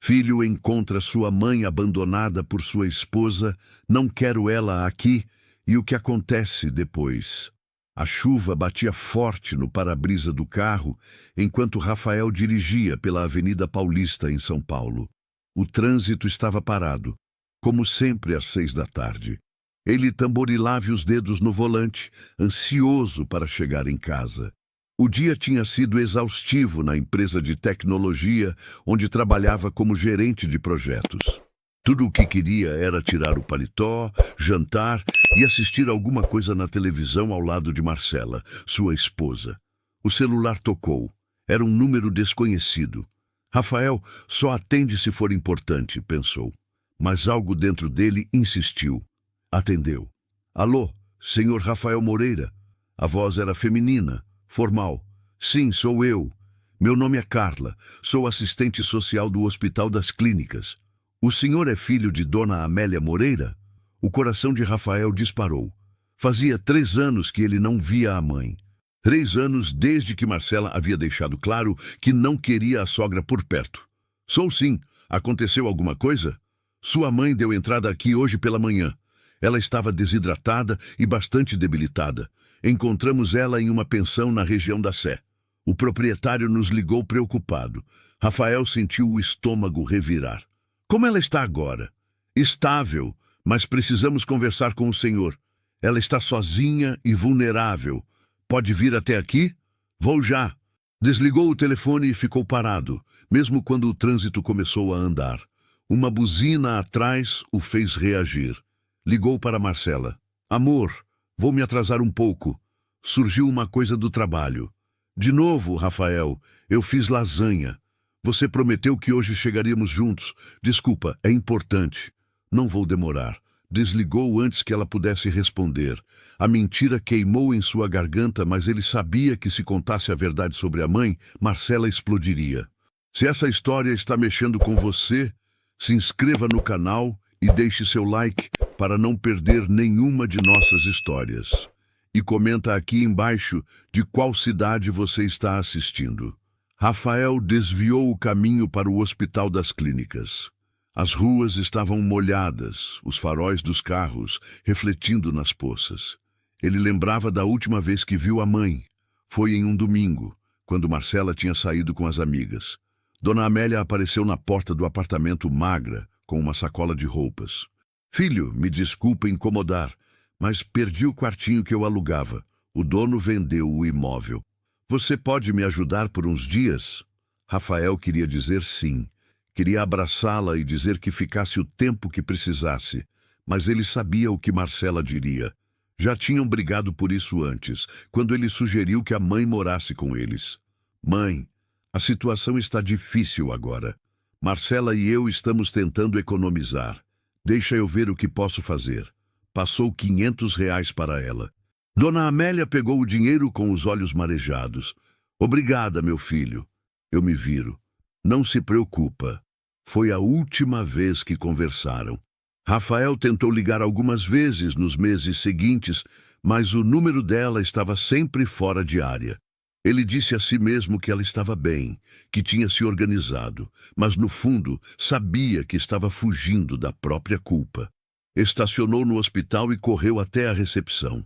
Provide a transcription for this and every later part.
Filho encontra sua mãe abandonada por sua esposa, não quero ela aqui, e o que acontece depois? A chuva batia forte no para-brisa do carro, enquanto Rafael dirigia pela Avenida Paulista, em São Paulo. O trânsito estava parado, como sempre às 6 da tarde. Ele tamborilava os dedos no volante, ansioso para chegar em casa. O dia tinha sido exaustivo na empresa de tecnologia, onde trabalhava como gerente de projetos. Tudo o que queria era tirar o paletó, jantar e assistir alguma coisa na televisão ao lado de Marcela, sua esposa. O celular tocou. Era um número desconhecido. Rafael só atende se for importante, pensou. Mas algo dentro dele insistiu. Atendeu. Alô, senhor Rafael Moreira? A voz era feminina, formal. Sim, sou eu. Meu nome é Carla. Sou assistente social do Hospital das Clínicas. O senhor é filho de Dona Amélia Moreira? O coração de Rafael disparou. Fazia 3 anos que ele não via a mãe. 3 anos desde que Marcela havia deixado claro que não queria a sogra por perto. Sou sim. Aconteceu alguma coisa? Sua mãe deu entrada aqui hoje pela manhã. Ela estava desidratada e bastante debilitada. Encontramos ela em uma pensão na região da Sé. O proprietário nos ligou preocupado. Rafael sentiu o estômago revirar. Como ela está agora? Estável, mas precisamos conversar com o senhor. Ela está sozinha e vulnerável. Pode vir até aqui? Vou já. Desligou o telefone e ficou parado, mesmo quando o trânsito começou a andar. Uma buzina atrás o fez reagir. Ligou para Marcela. Amor, vou me atrasar um pouco. Surgiu uma coisa do trabalho. De novo, Rafael, eu fiz lasanha. Você prometeu que hoje chegaríamos juntos. Desculpa, é importante. Não vou demorar. Desligou antes que ela pudesse responder. A mentira queimou em sua garganta, mas ele sabia que se contasse a verdade sobre a mãe, Marcela explodiria. Se essa história está mexendo com você, se inscreva no canal e deixe seu like para não perder nenhuma de nossas histórias. E comenta aqui embaixo de qual cidade você está assistindo. Rafael desviou o caminho para o Hospital das Clínicas. As ruas estavam molhadas, os faróis dos carros refletindo nas poças. Ele lembrava da última vez que viu a mãe. Foi em um domingo, quando Marcela tinha saído com as amigas. Dona Amélia apareceu na porta do apartamento magra, com uma sacola de roupas. Filho, me desculpa incomodar, mas perdi o quartinho que eu alugava. O dono vendeu o imóvel. Você pode me ajudar por uns dias? Rafael queria dizer sim. Queria abraçá-la e dizer que ficasse o tempo que precisasse. Mas ele sabia o que Marcela diria. Já tinham brigado por isso antes, quando ele sugeriu que a mãe morasse com eles. Mãe, a situação está difícil agora. Marcela e eu estamos tentando economizar. Deixa eu ver o que posso fazer. Passou R$ 500 para ela. Dona Amélia pegou o dinheiro com os olhos marejados. Obrigada, meu filho. Eu me viro. Não se preocupa. Foi a última vez que conversaram. Rafael tentou ligar algumas vezes nos meses seguintes, mas o número dela estava sempre fora de área. Ele disse a si mesmo que ela estava bem, que tinha se organizado, mas no fundo sabia que estava fugindo da própria culpa. Estacionou no hospital e correu até a recepção.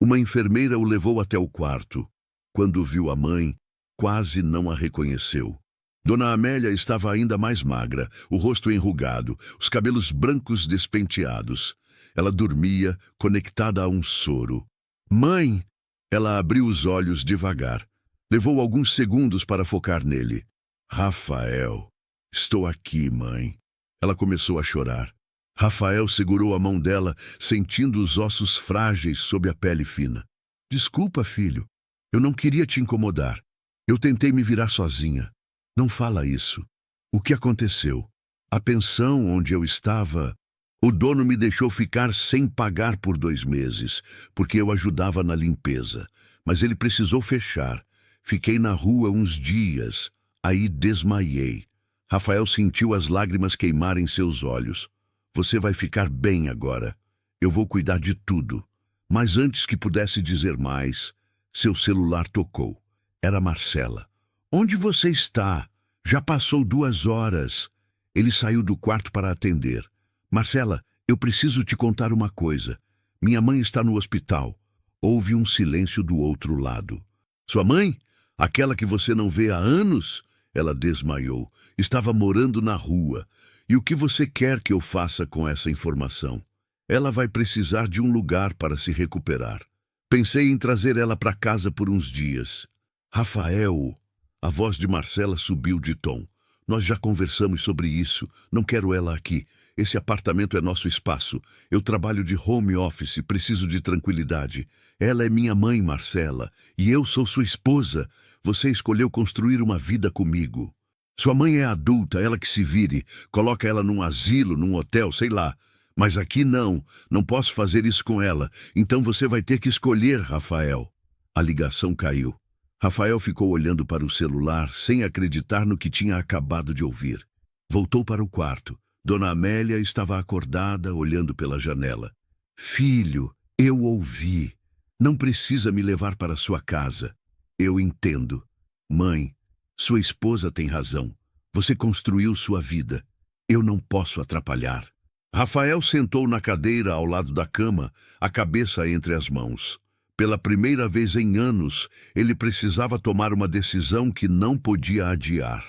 Uma enfermeira o levou até o quarto. Quando viu a mãe, quase não a reconheceu. Dona Amélia estava ainda mais magra, o rosto enrugado, os cabelos brancos despenteados. Ela dormia, conectada a um soro. Mãe! Ela abriu os olhos devagar. Levou alguns segundos para focar nele. Rafael! Estou aqui, mãe. Ela começou a chorar. Rafael segurou a mão dela, sentindo os ossos frágeis sob a pele fina. Desculpa, filho. Eu não queria te incomodar. Eu tentei me virar sozinha. Não fala isso. O que aconteceu? A pensão onde eu estava... O dono me deixou ficar sem pagar por 2 meses, porque eu ajudava na limpeza. Mas ele precisou fechar. Fiquei na rua uns dias. Aí desmaiei. Rafael sentiu as lágrimas queimarem seus olhos. Você vai ficar bem agora. Eu vou cuidar de tudo. Mas antes que pudesse dizer mais, seu celular tocou. Era Marcela. Onde você está? Já passou 2 horas. Ele saiu do quarto para atender. Marcela, eu preciso te contar uma coisa. Minha mãe está no hospital. Houve um silêncio do outro lado. Sua mãe? Aquela que você não vê há anos? Ela desmaiou. Estava morando na rua. E o que você quer que eu faça com essa informação? Ela vai precisar de um lugar para se recuperar. Pensei em trazer ela para casa por uns dias. Rafael, a voz de Marcela subiu de tom. Nós já conversamos sobre isso. Não quero ela aqui. Esse apartamento é nosso espaço. Eu trabalho de home office, preciso de tranquilidade. Ela é minha mãe, Marcela, e eu sou sua esposa. Você escolheu construir uma vida comigo. Sua mãe é adulta, ela que se vire. Coloca ela num asilo, num hotel, sei lá. Mas aqui não posso fazer isso com ela. Então você vai ter que escolher, Rafael. A ligação caiu. Rafael ficou olhando para o celular, sem acreditar no que tinha acabado de ouvir. Voltou para o quarto. Dona Amélia estava acordada, olhando pela janela. Filho, eu ouvi. Não precisa me levar para sua casa. Eu entendo. Mãe, sua esposa tem razão. Você construiu sua vida. Eu não posso atrapalhar. Rafael sentou na cadeira ao lado da cama, a cabeça entre as mãos. Pela primeira vez em anos, ele precisava tomar uma decisão que não podia adiar.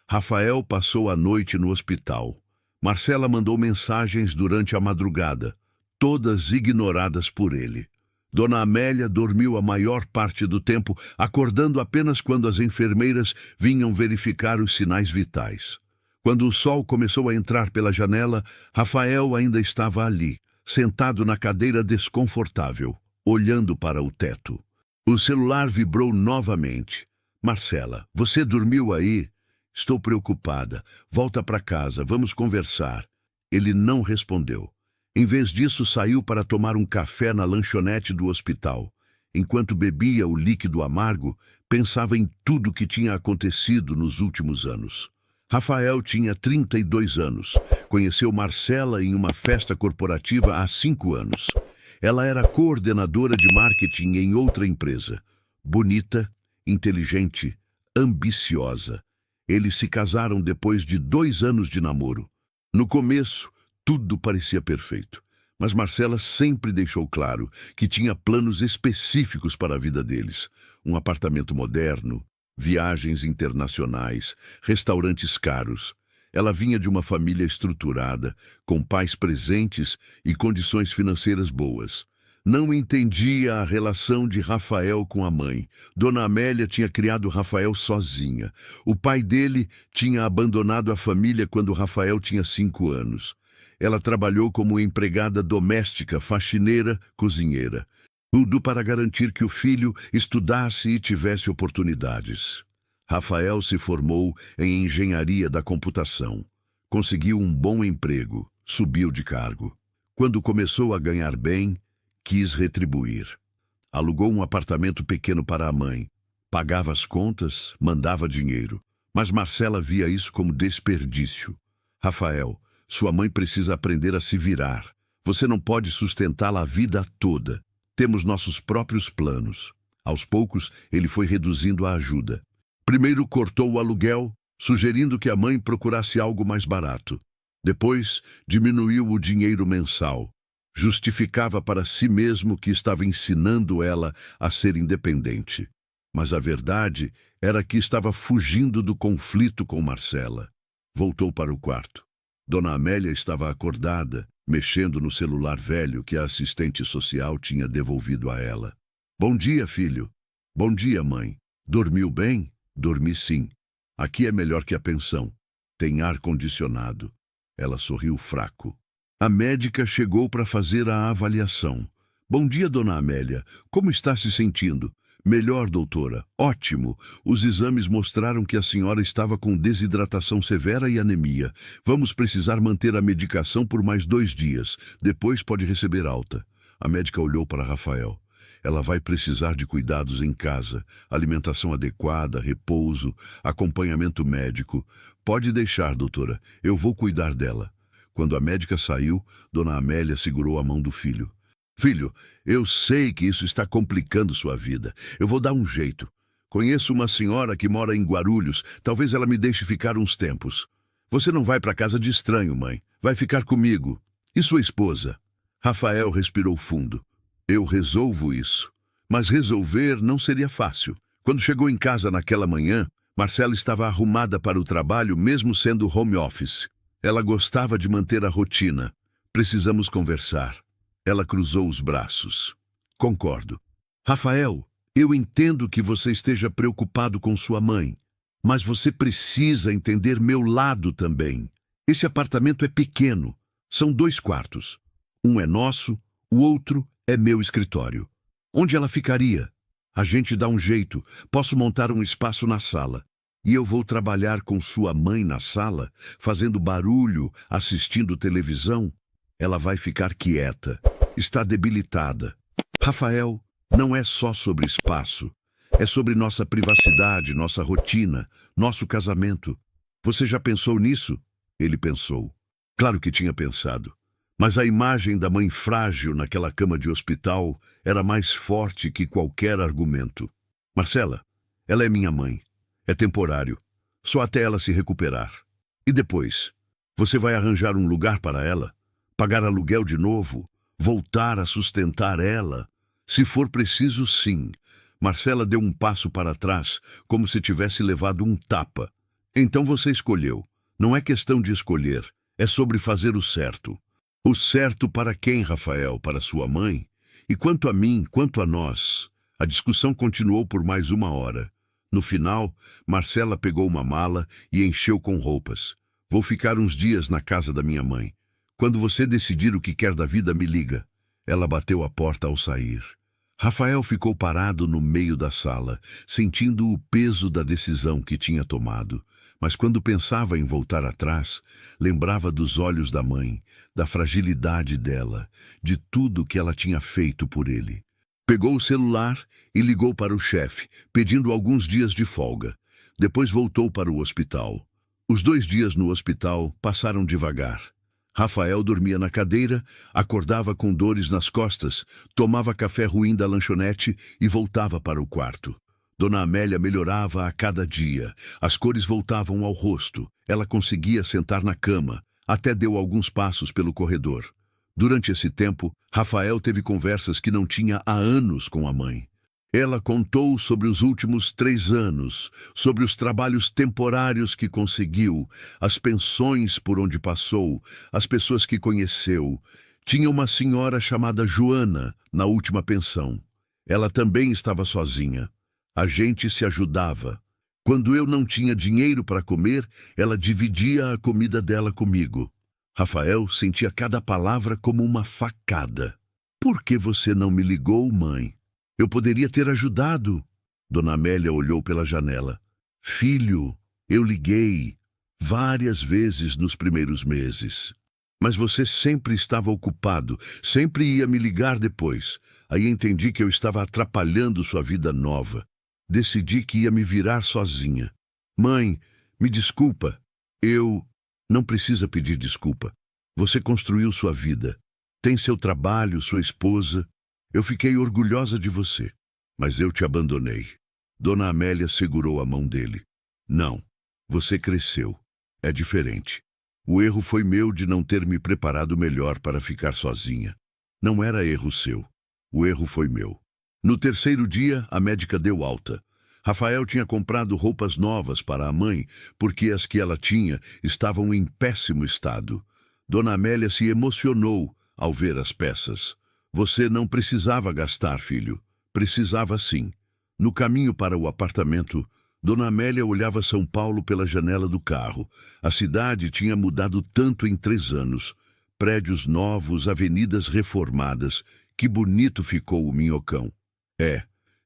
Rafael passou a noite no hospital. Marcela mandou mensagens durante a madrugada, todas ignoradas por ele. Dona Amélia dormiu a maior parte do tempo, acordando apenas quando as enfermeiras vinham verificar os sinais vitais. Quando o sol começou a entrar pela janela, Rafael ainda estava ali, sentado na cadeira desconfortável, olhando para o teto. O celular vibrou novamente. Marcela, você dormiu aí? Estou preocupada. Volta para casa, vamos conversar. Ele não respondeu. Em vez disso, saiu para tomar um café na lanchonete do hospital. Enquanto bebia o líquido amargo, pensava em tudo o que tinha acontecido nos últimos anos. Rafael tinha 32 anos. Conheceu Marcela em uma festa corporativa há 5 anos. Ela era coordenadora de marketing em outra empresa. Bonita, inteligente, ambiciosa. Eles se casaram depois de 2 anos de namoro. No começo, tudo parecia perfeito. Mas Marcela sempre deixou claro que tinha planos específicos para a vida deles. Um apartamento moderno, viagens internacionais, restaurantes caros. Ela vinha de uma família estruturada, com pais presentes e condições financeiras boas. Não entendia a relação de Rafael com a mãe. Dona Amélia tinha criado Rafael sozinha. O pai dele tinha abandonado a família quando Rafael tinha 5 anos. Ela trabalhou como empregada doméstica, faxineira, cozinheira. Tudo para garantir que o filho estudasse e tivesse oportunidades. Rafael se formou em engenharia da computação. Conseguiu um bom emprego, subiu de cargo. Quando começou a ganhar bem, quis retribuir. Alugou um apartamento pequeno para a mãe. Pagava as contas, mandava dinheiro. Mas Marcela via isso como desperdício. Rafael, sua mãe precisa aprender a se virar. Você não pode sustentá-la a vida toda. Temos nossos próprios planos. Aos poucos, ele foi reduzindo a ajuda. Primeiro cortou o aluguel, sugerindo que a mãe procurasse algo mais barato. Depois, diminuiu o dinheiro mensal. Justificava para si mesmo que estava ensinando ela a ser independente. Mas a verdade era que estava fugindo do conflito com Marcela. Voltou para o quarto. Dona Amélia estava acordada, mexendo no celular velho que a assistente social tinha devolvido a ela. Bom dia, filho. Bom dia, mãe. Dormiu bem? Dormi sim. Aqui é melhor que a pensão. Tem ar-condicionado. Ela sorriu fraco. A médica chegou para fazer a avaliação. Bom dia, dona Amélia. Como está se sentindo? Melhor, doutora. Ótimo. Os exames mostraram que a senhora estava com desidratação severa e anemia. Vamos precisar manter a medicação por mais 2 dias. Depois pode receber alta. A médica olhou para Rafael. Ela vai precisar de cuidados em casa, alimentação adequada, repouso, acompanhamento médico. Pode deixar, doutora. Eu vou cuidar dela. Quando a médica saiu, dona Amélia segurou a mão do filho. Filho, eu sei que isso está complicando sua vida. Eu vou dar um jeito. Conheço uma senhora que mora em Guarulhos. Talvez ela me deixe ficar uns tempos. Você não vai para casa de estranho, mãe. Vai ficar comigo. E sua esposa? Rafael respirou fundo. Eu resolvo isso. Mas resolver não seria fácil. Quando chegou em casa naquela manhã, Marcela estava arrumada para o trabalho, mesmo sendo home office. Ela gostava de manter a rotina. Precisamos conversar. Ela cruzou os braços. Concordo. Rafael, eu entendo que você esteja preocupado com sua mãe, mas você precisa entender meu lado também. Esse apartamento é pequeno. São 2 quartos. Um é nosso, o outro é meu escritório. Onde ela ficaria? A gente dá um jeito. Posso montar um espaço na sala. E eu vou trabalhar com sua mãe na sala, fazendo barulho, assistindo televisão. Ela vai ficar quieta. Está debilitada. Rafael, não é só sobre espaço. É sobre nossa privacidade, nossa rotina, nosso casamento. Você já pensou nisso? Ele pensou. Claro que tinha pensado. Mas a imagem da mãe frágil naquela cama de hospital era mais forte que qualquer argumento. Marcela, ela é minha mãe. É temporário. Só até ela se recuperar. E depois? Você vai arranjar um lugar para ela? Pagar aluguel de novo? Voltar a sustentar ela? Se for preciso, sim. Marcela deu um passo para trás, como se tivesse levado um tapa. Então você escolheu. Não é questão de escolher. É sobre fazer o certo. O certo para quem, Rafael? Para sua mãe? E quanto a mim, quanto a nós? A discussão continuou por mais 1 hora. No final, Marcela pegou uma mala e encheu com roupas. Vou ficar uns dias na casa da minha mãe. Quando você decidir o que quer da vida, me liga. Ela bateu a porta ao sair. Rafael ficou parado no meio da sala, sentindo o peso da decisão que tinha tomado. Mas quando pensava em voltar atrás, lembrava dos olhos da mãe, da fragilidade dela, de tudo que ela tinha feito por ele. Pegou o celular e ligou para o chefe, pedindo alguns dias de folga. Depois voltou para o hospital. Os 2 dias no hospital passaram devagar. Rafael dormia na cadeira, acordava com dores nas costas, tomava café ruim da lanchonete e voltava para o quarto. Dona Amélia melhorava a cada dia. As cores voltavam ao rosto. Ela conseguia sentar na cama. Até deu alguns passos pelo corredor. Durante esse tempo, Rafael teve conversas que não tinha há anos com a mãe. Ela contou sobre os últimos 3 anos, sobre os trabalhos temporários que conseguiu, as pensões por onde passou, as pessoas que conheceu. Tinha uma senhora chamada Joana na última pensão. Ela também estava sozinha. A gente se ajudava. Quando eu não tinha dinheiro para comer, ela dividia a comida dela comigo. Rafael sentia cada palavra como uma facada. Por que você não me ligou, mãe? Eu poderia ter ajudado. Dona Amélia olhou pela janela. Filho, eu liguei várias vezes nos primeiros meses. Mas você sempre estava ocupado, sempre ia me ligar depois. Aí entendi que eu estava atrapalhando sua vida nova. Decidi que ia me virar sozinha. Mãe, me desculpa. Não precisa pedir desculpa. Você construiu sua vida. Tem seu trabalho, sua esposa. Eu fiquei orgulhosa de você. Mas eu te abandonei. Dona Amélia segurou a mão dele. Não, você cresceu. É diferente. O erro foi meu de não ter me preparado melhor para ficar sozinha. Não era erro seu. O erro foi meu. No 3º dia, a médica deu alta. Rafael tinha comprado roupas novas para a mãe, porque as que ela tinha estavam em péssimo estado. Dona Amélia se emocionou ao ver as peças. Você não precisava gastar, filho. Precisava sim. No caminho para o apartamento, Dona Amélia olhava São Paulo pela janela do carro. A cidade tinha mudado tanto em 3 anos. Prédios novos, avenidas reformadas. Que bonito ficou o Minhocão.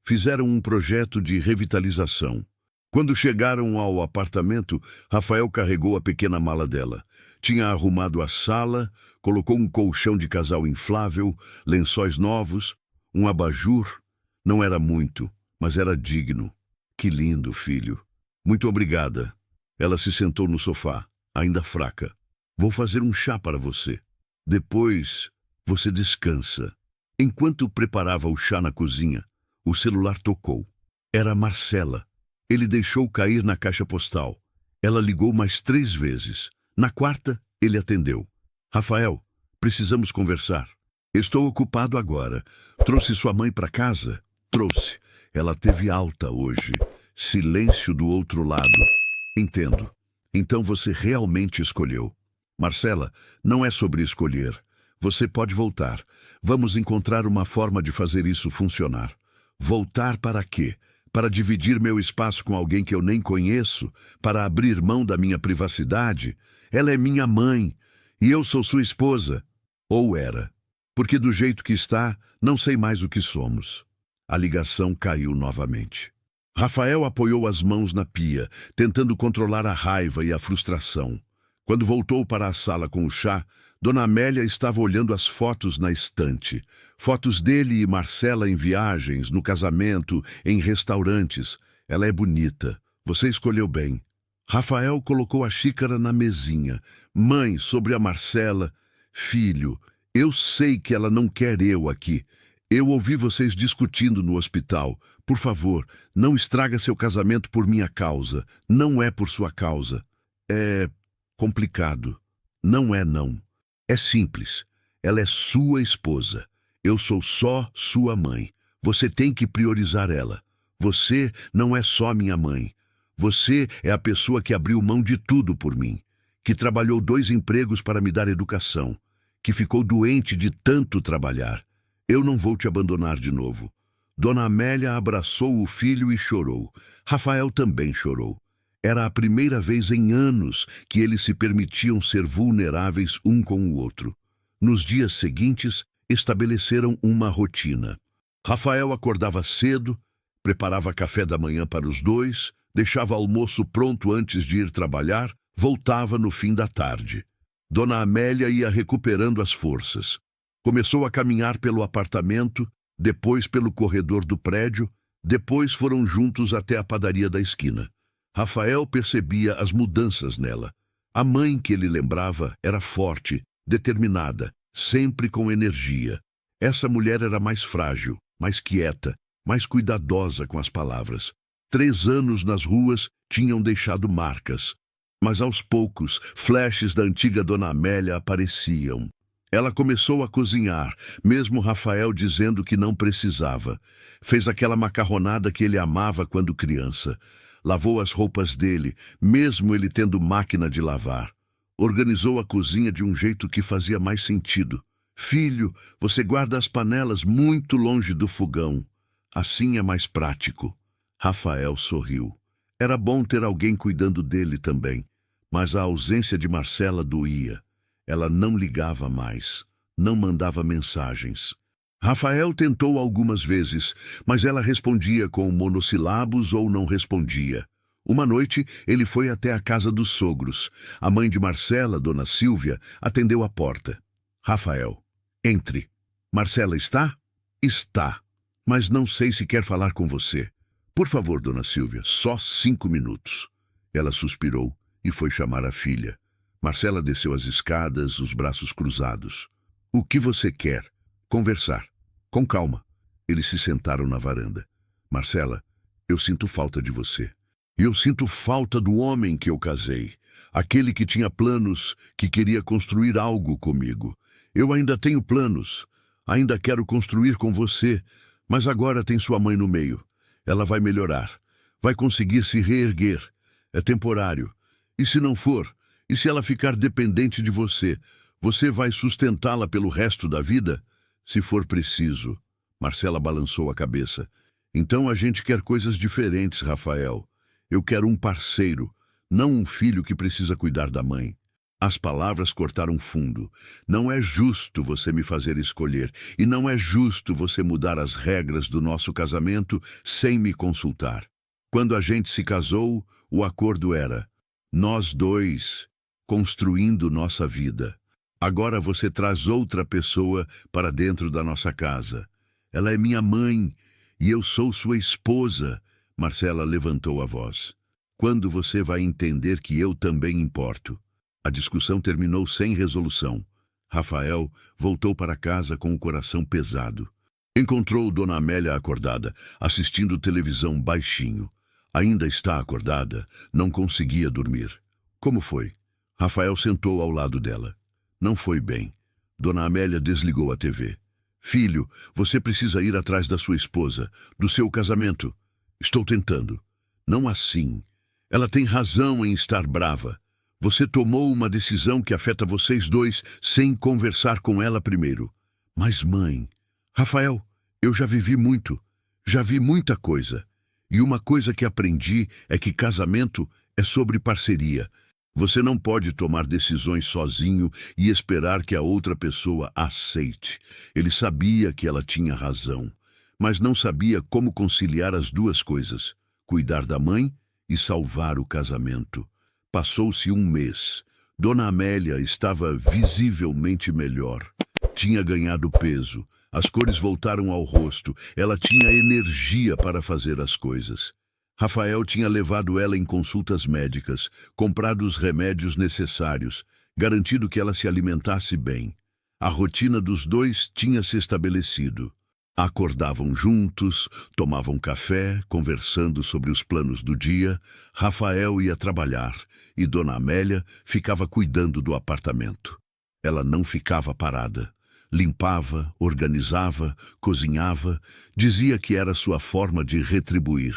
Fizeram um projeto de revitalização. Quando chegaram ao apartamento, Rafael carregou a pequena mala dela. Tinha arrumado a sala, colocou um colchão de casal inflável, lençóis novos, um abajur. Não era muito, mas era digno. Que lindo, filho. Muito obrigada. Ela se sentou no sofá, ainda fraca. Vou fazer um chá para você. Depois, você descansa. Enquanto preparava o chá na cozinha, o celular tocou. Era Marcela. Ele deixou cair na caixa postal. Ela ligou mais 3 vezes. Na quarta, ele atendeu. Rafael, precisamos conversar. Estou ocupado agora. Trouxe sua mãe para casa? Trouxe. Ela teve alta hoje. Silêncio do outro lado. Entendo. Então você realmente escolheu. Marcela, não é sobre escolher. Você pode voltar. Vamos encontrar uma forma de fazer isso funcionar. Voltar para quê? Para dividir meu espaço com alguém que eu nem conheço? Para abrir mão da minha privacidade? Ela é minha mãe. E eu sou sua esposa. Ou era. Porque do jeito que está, não sei mais o que somos. A ligação caiu novamente. Rafael apoiou as mãos na pia, tentando controlar a raiva e a frustração. Quando voltou para a sala com o chá, Dona Amélia estava olhando as fotos na estante. Fotos dele e Marcela em viagens, no casamento, em restaurantes. Ela é bonita. Você escolheu bem. Rafael colocou a xícara na mesinha. Mãe, sobre a Marcela. Filho, eu sei que ela não quer eu aqui. Eu ouvi vocês discutindo no hospital. Por favor, não estraga seu casamento por minha causa. Não é por sua causa. É complicado. Não é, não. É simples. Ela é sua esposa. Eu sou só sua mãe. Você tem que priorizar ela. Você não é só minha mãe. Você é a pessoa que abriu mão de tudo por mim, que trabalhou 2 empregos para me dar educação, que ficou doente de tanto trabalhar. Eu não vou te abandonar de novo. Dona Amélia abraçou o filho e chorou. Rafael também chorou. Era a primeira vez em anos que eles se permitiam ser vulneráveis um com o outro. Nos dias seguintes, estabeleceram uma rotina. Rafael acordava cedo, preparava café da manhã para os 2, deixava almoço pronto antes de ir trabalhar, voltava no fim da tarde. Dona Amélia ia recuperando as forças. Começou a caminhar pelo apartamento, depois pelo corredor do prédio, depois foram juntos até a padaria da esquina. Rafael percebia as mudanças nela. A mãe que ele lembrava era forte, determinada, sempre com energia. Essa mulher era mais frágil, mais quieta, mais cuidadosa com as palavras. 3 anos nas ruas tinham deixado marcas. Mas aos poucos, flashes da antiga Dona Amélia apareciam. Ela começou a cozinhar, mesmo Rafael dizendo que não precisava. Fez aquela macarronada que ele amava quando criança. Lavou as roupas dele, mesmo ele tendo máquina de lavar. Organizou a cozinha de um jeito que fazia mais sentido. Filho, você guarda as panelas muito longe do fogão. Assim é mais prático. Rafael sorriu. Era bom ter alguém cuidando dele também, mas a ausência de Marcela doía. Ela não ligava mais, não mandava mensagens. Rafael tentou algumas vezes, mas ela respondia com monossílabos ou não respondia. Uma noite, ele foi até a casa dos sogros. A mãe de Marcela, Dona Silvia, atendeu a porta. Rafael, entre. Marcela está? Está, mas não sei se quer falar com você. Por favor, Dona Silvia, só 5 minutos. Ela suspirou e foi chamar a filha. Marcela desceu as escadas, os braços cruzados. O que você quer? Conversar. Com calma. Eles se sentaram na varanda. Marcela, eu sinto falta de você. E eu sinto falta do homem que eu casei. Aquele que tinha planos, que queria construir algo comigo. Eu ainda tenho planos. Ainda quero construir com você. Mas agora tem sua mãe no meio. Ela vai melhorar. Vai conseguir se reerguer. É temporário. E se não for? E se ela ficar dependente de você? Você vai sustentá-la pelo resto da vida? Se for preciso. Marcela balançou a cabeça. Então a gente quer coisas diferentes, Rafael. Eu quero um parceiro, não um filho que precisa cuidar da mãe. As palavras cortaram fundo. Não é justo você me fazer escolher. E não é justo você mudar as regras do nosso casamento sem me consultar. Quando a gente se casou, o acordo era: nós 2, construindo nossa vida. Agora você traz outra pessoa para dentro da nossa casa. Ela é minha mãe e eu sou sua esposa. Marcela levantou a voz. Quando você vai entender que eu também importo? A discussão terminou sem resolução. Rafael voltou para casa com o coração pesado. Encontrou Dona Amélia acordada, assistindo televisão baixinho. Ainda está acordada, não conseguia dormir. Como foi? Rafael sentou ao lado dela. Não foi bem. Dona Amélia desligou a TV. Filho, você precisa ir atrás da sua esposa, do seu casamento. Estou tentando. Não assim. Ela tem razão em estar brava. Você tomou uma decisão que afeta vocês dois sem conversar com ela primeiro. Mas, mãe... Rafael, eu já vivi muito. Já vi muita coisa. E uma coisa que aprendi é que casamento é sobre parceria. Você não pode tomar decisões sozinho e esperar que a outra pessoa aceite. Ele sabia que ela tinha razão, mas não sabia como conciliar as duas coisas, cuidar da mãe e salvar o casamento. Passou-se um mês. Dona Amélia estava visivelmente melhor. Tinha ganhado peso, as cores voltaram ao rosto, ela tinha energia para fazer as coisas. Rafael tinha levado ela em consultas médicas, comprado os remédios necessários, garantido que ela se alimentasse bem. A rotina dos dois tinha se estabelecido. Acordavam juntos, tomavam café, conversando sobre os planos do dia. Rafael ia trabalhar e Dona Amélia ficava cuidando do apartamento. Ela não ficava parada. Limpava, organizava, cozinhava, dizia que era sua forma de retribuir.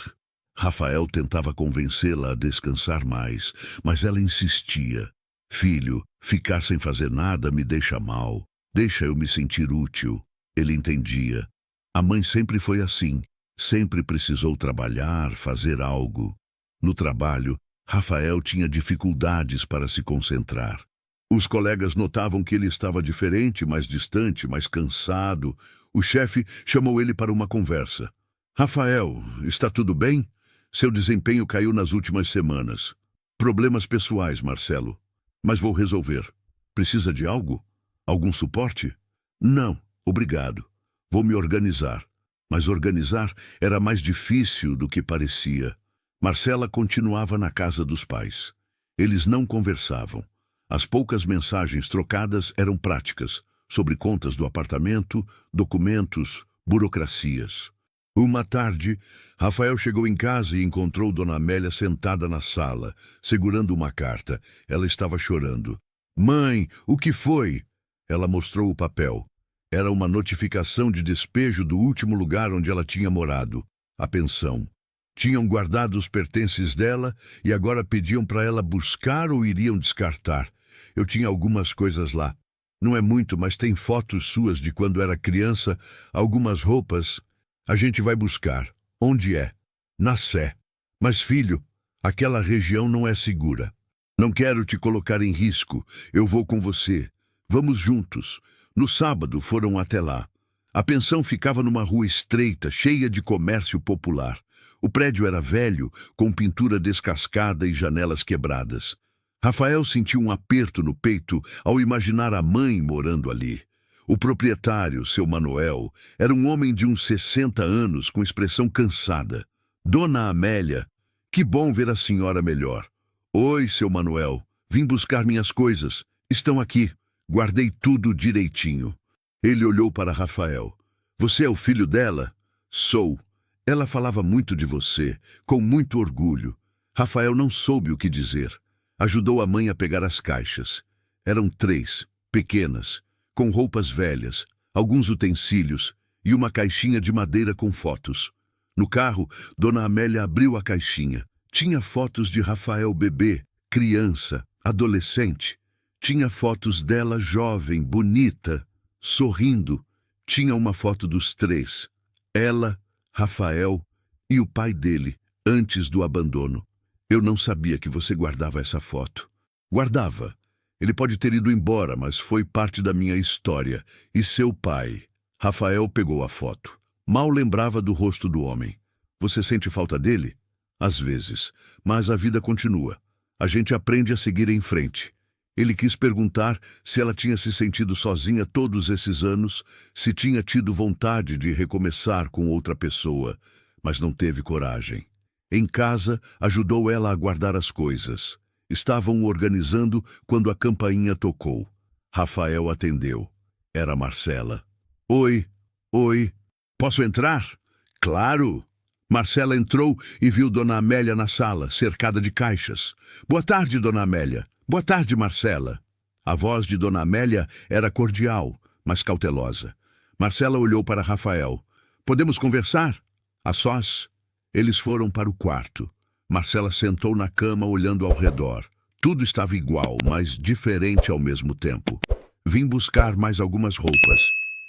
Rafael tentava convencê-la a descansar mais, mas ela insistia. Filho, ficar sem fazer nada me deixa mal. Deixa eu me sentir útil. Ele entendia. A mãe sempre foi assim. Sempre precisou trabalhar, fazer algo. No trabalho, Rafael tinha dificuldades para se concentrar. Os colegas notavam que ele estava diferente, mais distante, mais cansado. O chefe chamou ele para uma conversa. Rafael, está tudo bem? Seu desempenho caiu nas últimas semanas. Problemas pessoais, Marcelo. Mas vou resolver. Precisa de algo? Algum suporte? Não, obrigado. Vou me organizar. Mas organizar era mais difícil do que parecia. Marcela continuava na casa dos pais. Eles não conversavam. As poucas mensagens trocadas eram práticas, sobre contas do apartamento, documentos, burocracias. Uma tarde, Rafael chegou em casa e encontrou Dona Amélia sentada na sala, segurando uma carta. Ela estava chorando. Mãe, o que foi? Ela mostrou o papel. Era uma notificação de despejo do último lugar onde ela tinha morado, a pensão. Tinham guardado os pertences dela e agora pediam para ela buscar ou iriam descartar. Eu tinha algumas coisas lá. Não é muito, mas tem fotos suas de quando era criança, algumas roupas. A gente vai buscar. Onde é? Na Sé. Mas, filho, aquela região não é segura. Não quero te colocar em risco. Eu vou com você. Vamos juntos. No sábado foram até lá. A pensão ficava numa rua estreita, cheia de comércio popular. O prédio era velho, com pintura descascada e janelas quebradas. Rafael sentiu um aperto no peito ao imaginar a mãe morando ali. O proprietário, seu Manuel, era um homem de uns 60 anos com expressão cansada. Dona Amélia, que bom ver a senhora melhor. Oi, seu Manuel, vim buscar minhas coisas. Estão aqui. Guardei tudo direitinho. Ele olhou para Rafael. Você é o filho dela? Sou. Ela falava muito de você, com muito orgulho. Rafael não soube o que dizer. Ajudou a mãe a pegar as caixas. Eram 3, pequenas, com roupas velhas, alguns utensílios e uma caixinha de madeira com fotos. No carro, Dona Amélia abriu a caixinha. Tinha fotos de Rafael bebê, criança, adolescente. Tinha fotos dela jovem, bonita, sorrindo. Tinha uma foto dos 3. Ela, Rafael e o pai dele, antes do abandono. Eu não sabia que você guardava essa foto. Guardava. Ele pode ter ido embora, mas foi parte da minha história. E seu pai? Rafael pegou a foto. Mal lembrava do rosto do homem. Você sente falta dele? Às vezes. Mas a vida continua. A gente aprende a seguir em frente. Ele quis perguntar se ela tinha se sentido sozinha todos esses anos, se tinha tido vontade de recomeçar com outra pessoa, mas não teve coragem. Em casa, ajudou ela a guardar as coisas. Estavam organizando quando a campainha tocou. Rafael atendeu. Era Marcela. Oi, oi. Posso entrar? Claro. Marcela entrou e viu Dona Amélia na sala, cercada de caixas. Boa tarde, Dona Amélia. Boa tarde, Marcela. A voz de Dona Amélia era cordial, mas cautelosa. Marcela olhou para Rafael. Podemos conversar? A sós? Eles foram para o quarto. Marcela sentou na cama olhando ao redor. Tudo estava igual, mas diferente ao mesmo tempo. Vim buscar mais algumas roupas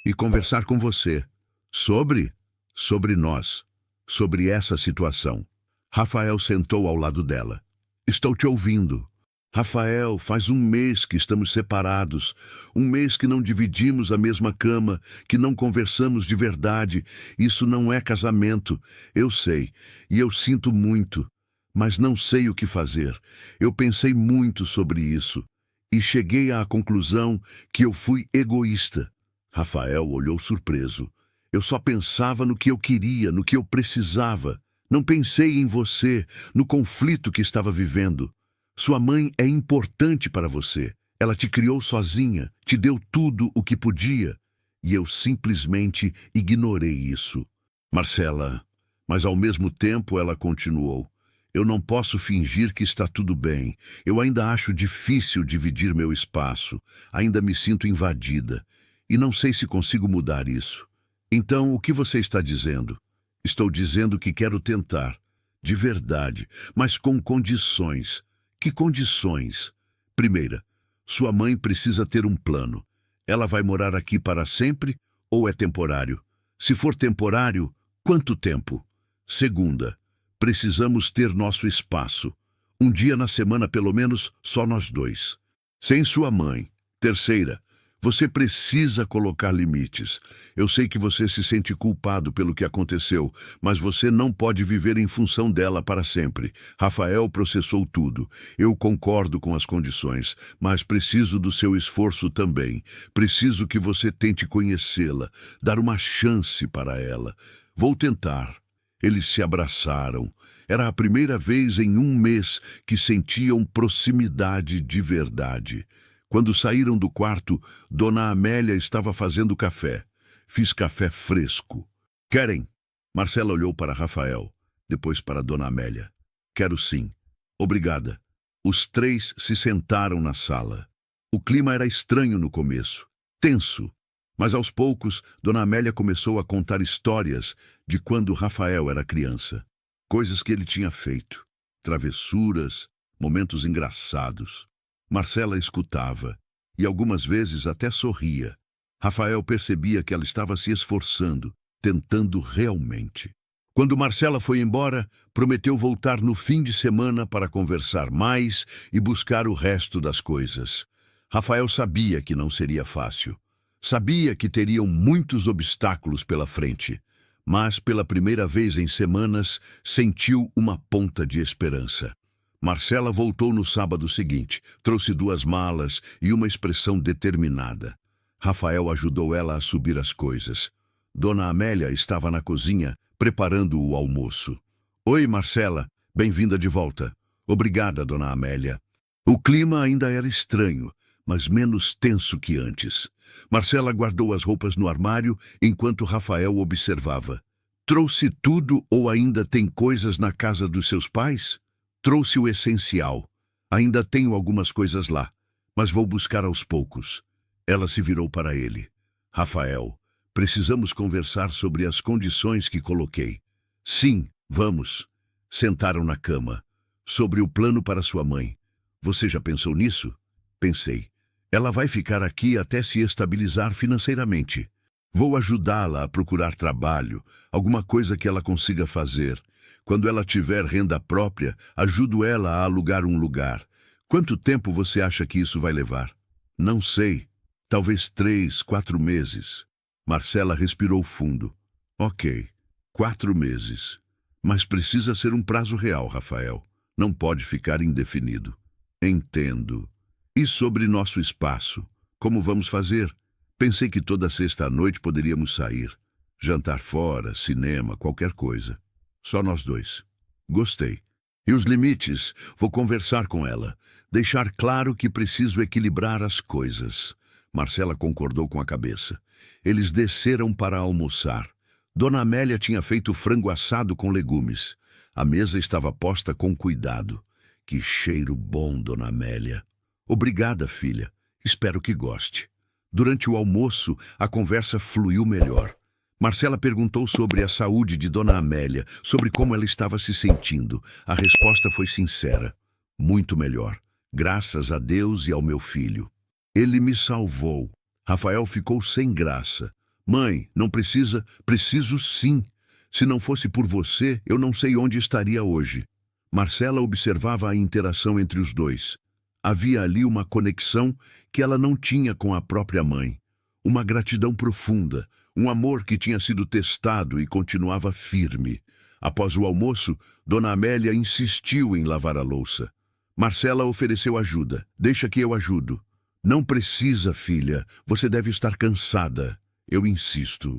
e conversar com você. Sobre nós. Sobre essa situação. Rafael sentou ao lado dela. Estou te ouvindo. Rafael, faz um mês que estamos separados. Um mês que não dividimos a mesma cama, que não conversamos de verdade. Isso não é casamento. Eu sei, e eu sinto muito. Mas não sei o que fazer. Eu pensei muito sobre isso. E cheguei à conclusão que eu fui egoísta. Rafael olhou surpreso. Eu só pensava no que eu queria, no que eu precisava. Não pensei em você, no conflito que estava vivendo. Sua mãe é importante para você. Ela te criou sozinha, te deu tudo o que podia. E eu simplesmente ignorei isso. Marcela, mas ao mesmo tempo ela continuou. Eu não posso fingir que está tudo bem. Eu ainda acho difícil dividir meu espaço. Ainda me sinto invadida. E não sei se consigo mudar isso. Então, o que você está dizendo? Estou dizendo que quero tentar. De verdade, mas com condições. Que condições? Primeira, sua mãe precisa ter um plano. Ela vai morar aqui para sempre ou é temporário? Se for temporário, quanto tempo? Segunda, precisamos ter nosso espaço. Um dia na semana, pelo menos, só nós dois. Sem sua mãe. Terceira, você precisa colocar limites. Eu sei que você se sente culpado pelo que aconteceu, mas você não pode viver em função dela para sempre. Rafael processou tudo. Eu concordo com as condições, mas preciso do seu esforço também. Preciso que você tente conhecê-la, dar uma chance para ela. Vou tentar. Eles se abraçaram. Era a primeira vez em um mês que sentiam proximidade de verdade. Quando saíram do quarto, Dona Amélia estava fazendo café. Fiz café fresco. Querem? Marcela olhou para Rafael, depois para Dona Amélia. Quero sim. Obrigada. Os três se sentaram na sala. O clima era estranho no começo, tenso. Mas aos poucos, Dona Amélia começou a contar histórias de quando Rafael era criança. Coisas que ele tinha feito. Travessuras, momentos engraçados. Marcela escutava, e algumas vezes até sorria. Rafael percebia que ela estava se esforçando, tentando realmente. Quando Marcela foi embora, prometeu voltar no fim de semana para conversar mais e buscar o resto das coisas. Rafael sabia que não seria fácil. Sabia que teriam muitos obstáculos pela frente, mas pela primeira vez em semanas sentiu uma ponta de esperança. Marcela voltou no sábado seguinte, trouxe 2 malas e uma expressão determinada. Rafael ajudou ela a subir as coisas. Dona Amélia estava na cozinha, preparando o almoço. Oi, Marcela, bem-vinda de volta. Obrigada, Dona Amélia. O clima ainda era estranho, mas menos tenso que antes. Marcela guardou as roupas no armário enquanto Rafael observava. Trouxe tudo ou ainda tem coisas na casa dos seus pais? Trouxe o essencial. Ainda tenho algumas coisas lá, mas vou buscar aos poucos. Ela se virou para ele. Rafael, precisamos conversar sobre as condições que coloquei. Sim, vamos. Sentaram na cama. Sobre o plano para sua mãe. Você já pensou nisso? Pensei. Ela vai ficar aqui até se estabilizar financeiramente. Vou ajudá-la a procurar trabalho, alguma coisa que ela consiga fazer. Quando ela tiver renda própria, ajudo ela a alugar um lugar. Quanto tempo você acha que isso vai levar? Não sei. Talvez 3, 4 meses. Marcela respirou fundo. Ok, 4 meses. Mas precisa ser um prazo real, Rafael. Não pode ficar indefinido. Entendo. E sobre nosso espaço? Como vamos fazer? Pensei que toda sexta à noite poderíamos sair. Jantar fora, cinema, qualquer coisa. Só nós dois. Gostei. E os limites? Vou conversar com ela. Deixar claro que preciso equilibrar as coisas. Marcela concordou com a cabeça. Eles desceram para almoçar. Dona Amélia tinha feito frango assado com legumes. A mesa estava posta com cuidado. Que cheiro bom, Dona Amélia. Obrigada, filha. Espero que goste. Durante o almoço, a conversa fluiu melhor. Marcela perguntou sobre a saúde de Dona Amélia, sobre como ela estava se sentindo. A resposta foi sincera. Muito melhor. Graças a Deus e ao meu filho. Ele me salvou. Rafael ficou sem graça. Mãe, não precisa... Preciso sim. Se não fosse por você, eu não sei onde estaria hoje. Marcela observava a interação entre os dois. Havia ali uma conexão que ela não tinha com a própria mãe. Uma gratidão profunda, um amor que tinha sido testado e continuava firme. Após o almoço, Dona Amélia insistiu em lavar a louça. Marcela ofereceu ajuda. Deixa que eu ajudo. Não precisa, filha. Você deve estar cansada. Eu insisto.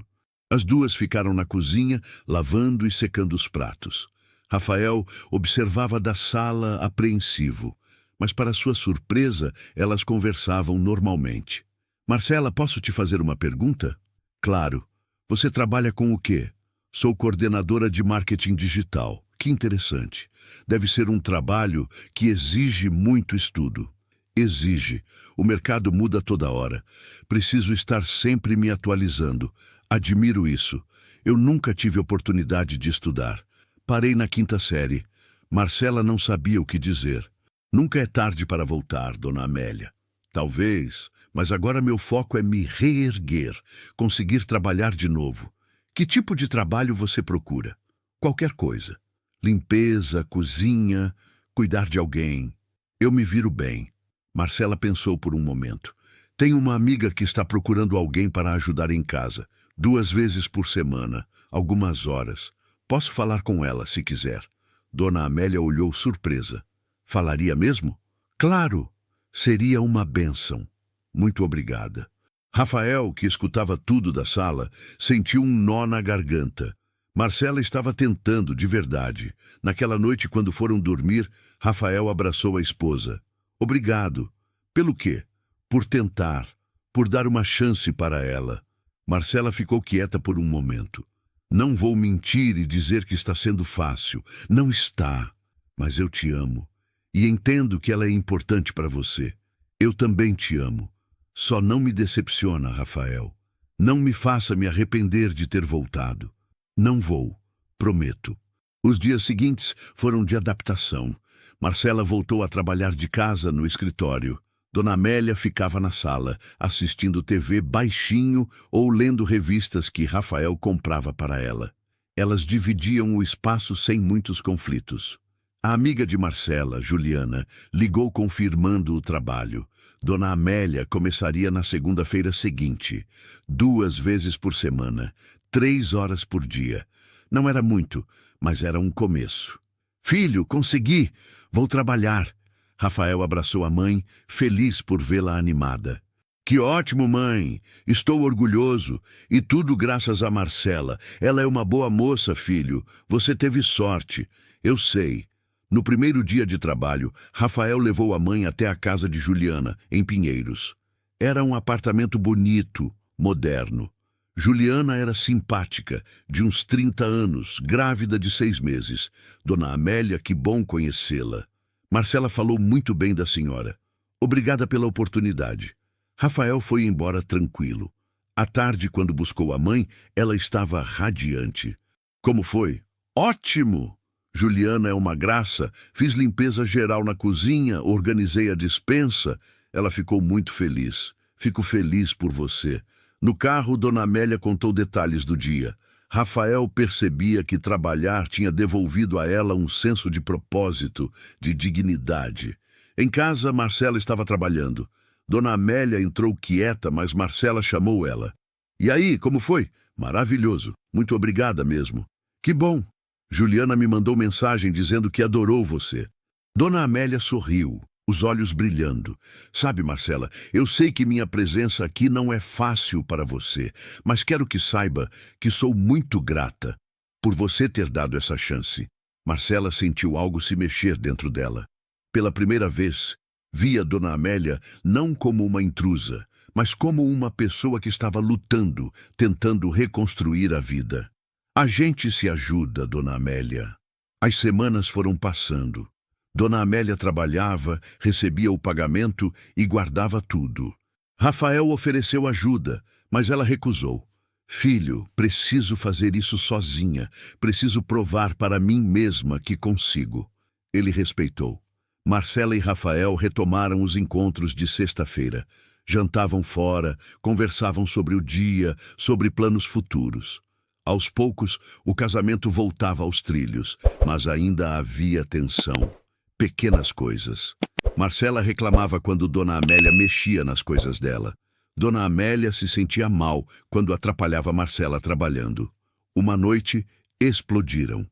As duas ficaram na cozinha, lavando e secando os pratos. Rafael observava da sala apreensivo, mas para sua surpresa, elas conversavam normalmente. Marcela, posso te fazer uma pergunta? Claro. Você trabalha com o quê? Sou coordenadora de marketing digital. Que interessante. Deve ser um trabalho que exige muito estudo. Exige. O mercado muda toda hora. Preciso estar sempre me atualizando. Admiro isso. Eu nunca tive oportunidade de estudar. Parei na 5ª série. Marcela não sabia o que dizer. Nunca é tarde para voltar, Dona Amélia. Talvez, mas agora meu foco é me reerguer, conseguir trabalhar de novo. Que tipo de trabalho você procura? Qualquer coisa. Limpeza, cozinha, cuidar de alguém. Eu me viro bem. Marcela pensou por um momento. Tenho uma amiga que está procurando alguém para ajudar em casa, 2 vezes por semana, algumas horas. Posso falar com ela, se quiser. Dona Amélia olhou surpresa. Falaria mesmo? Claro! Seria uma bênção. Muito obrigada. Rafael, que escutava tudo da sala, sentiu um nó na garganta. Marcela estava tentando, de verdade. Naquela noite, quando foram dormir, Rafael abraçou a esposa. Obrigado. Pelo quê? Por tentar. Por dar uma chance para ela. Marcela ficou quieta por um momento. Não vou mentir e dizer que está sendo fácil. Não está. Mas eu te amo. E entendo que ela é importante para você. Eu também te amo. Só não me decepciona, Rafael. Não me faça me arrepender de ter voltado. Não vou. Prometo. Os dias seguintes foram de adaptação. Marcela voltou a trabalhar de casa no escritório. Dona Amélia ficava na sala, assistindo TV baixinho ou lendo revistas que Rafael comprava para ela. Elas dividiam o espaço sem muitos conflitos. A amiga de Marcela, Juliana, ligou confirmando o trabalho. Dona Amélia começaria na segunda-feira seguinte, 2 vezes por semana, 3 horas por dia. Não era muito, mas era um começo. Filho, consegui! Vou trabalhar. Rafael abraçou a mãe, feliz por vê-la animada. Que ótimo, mãe! Estou orgulhoso. E tudo graças a Marcela. Ela é uma boa moça, filho. Você teve sorte. Eu sei. No primeiro dia de trabalho, Rafael levou a mãe até a casa de Juliana, em Pinheiros. Era um apartamento bonito, moderno. Juliana era simpática, de uns 30 anos, grávida de 6 meses. Dona Amélia, que bom conhecê-la. Marcela falou muito bem da senhora. Obrigada pela oportunidade. Rafael foi embora tranquilo. À tarde, quando buscou a mãe, ela estava radiante. Como foi? Ótimo! Juliana é uma graça. Fiz limpeza geral na cozinha, organizei a despensa. Ela ficou muito feliz. Fico feliz por você. No carro, Dona Amélia contou detalhes do dia. Rafael percebia que trabalhar tinha devolvido a ela um senso de propósito, de dignidade. Em casa, Marcela estava trabalhando. Dona Amélia entrou quieta, mas Marcela chamou ela. E aí, como foi? Maravilhoso. Muito obrigada mesmo. Que bom. Juliana me mandou mensagem dizendo que adorou você. Dona Amélia sorriu, os olhos brilhando. Sabe, Marcela, eu sei que minha presença aqui não é fácil para você, mas quero que saiba que sou muito grata por você ter dado essa chance. Marcela sentiu algo se mexer dentro dela. Pela primeira vez, via Dona Amélia não como uma intrusa, mas como uma pessoa que estava lutando, tentando reconstruir a vida. A gente se ajuda, Dona Amélia. As semanas foram passando. Dona Amélia trabalhava, recebia o pagamento e guardava tudo. Rafael ofereceu ajuda, mas ela recusou. Filho, preciso fazer isso sozinha. Preciso provar para mim mesma que consigo. Ele respeitou. Marcela e Rafael retomaram os encontros de sexta-feira. Jantavam fora, conversavam sobre o dia, sobre planos futuros. Aos poucos, o casamento voltava aos trilhos, mas ainda havia tensão. Pequenas coisas. Marcela reclamava quando Dona Amélia mexia nas coisas dela. Dona Amélia se sentia mal quando atrapalhava Marcela trabalhando. Uma noite, explodiram.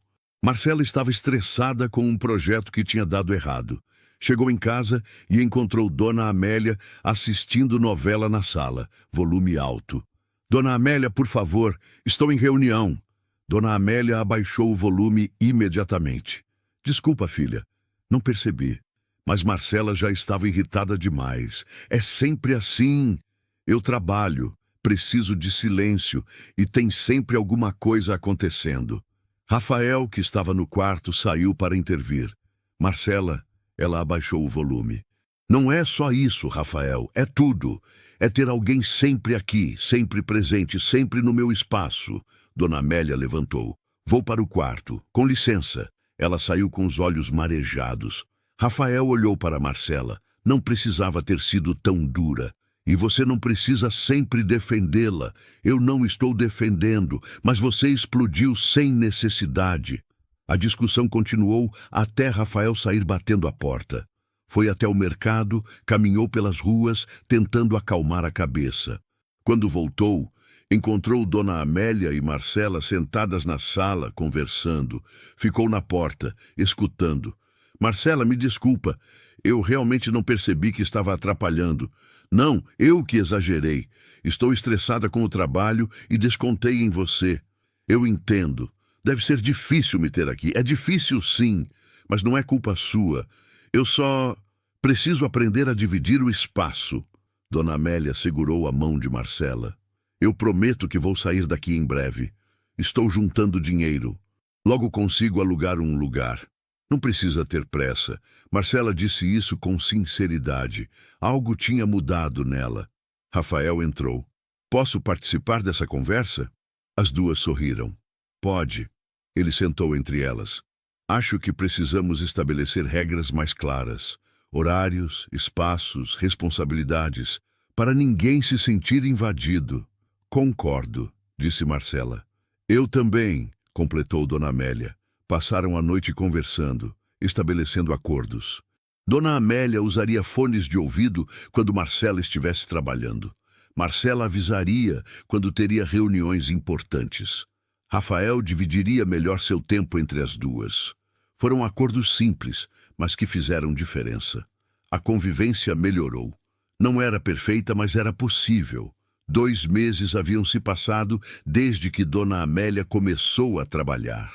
Marcela estava estressada com um projeto que tinha dado errado. Chegou em casa e encontrou Dona Amélia assistindo novela na sala, volume alto. Dona Amélia, por favor, estou em reunião. Dona Amélia abaixou o volume imediatamente. Desculpa, filha, não percebi. Mas Marcela já estava irritada demais. É sempre assim. Eu trabalho, preciso de silêncio e tem sempre alguma coisa acontecendo. Rafael, que estava no quarto, saiu para intervir. Marcela, ela abaixou o volume. Não é só isso, Rafael, é tudo. É ter alguém sempre aqui, sempre presente, sempre no meu espaço. Dona Amélia levantou. Vou para o quarto. Com licença. Ela saiu com os olhos marejados. Rafael olhou para Marcela. Não precisava ter sido tão dura. E você não precisa sempre defendê-la. Eu não estou defendendo, mas você explodiu sem necessidade. A discussão continuou até Rafael sair batendo a porta. Foi até o mercado, caminhou pelas ruas, tentando acalmar a cabeça. Quando voltou, encontrou Dona Amélia e Marcela sentadas na sala, conversando. Ficou na porta, escutando. Marcela, me desculpa. Eu realmente não percebi que estava atrapalhando. Não, eu que exagerei. Estou estressada com o trabalho e descontei em você. Eu entendo. Deve ser difícil me ter aqui. É difícil, sim, mas não é culpa sua. Eu só preciso aprender a dividir o espaço. Dona Amélia segurou a mão de Marcela. Eu prometo que vou sair daqui em breve. Estou juntando dinheiro. Logo consigo alugar um lugar. Não precisa ter pressa. Marcela disse isso com sinceridade. Algo tinha mudado nela. Rafael entrou. Posso participar dessa conversa? As duas sorriram. Pode. Ele sentou entre elas. Acho que precisamos estabelecer regras mais claras. Horários, espaços, responsabilidades, para ninguém se sentir invadido. Concordo, disse Marcela. Eu também, completou Dona Amélia. Passaram a noite conversando, estabelecendo acordos. Dona Amélia usaria fones de ouvido quando Marcela estivesse trabalhando. Marcela avisaria quando teria reuniões importantes. Rafael dividiria melhor seu tempo entre as duas. Foram acordos simples, mas que fizeram diferença. A convivência melhorou. Não era perfeita, mas era possível. 2 meses haviam se passado desde que Dona Amélia começou a trabalhar.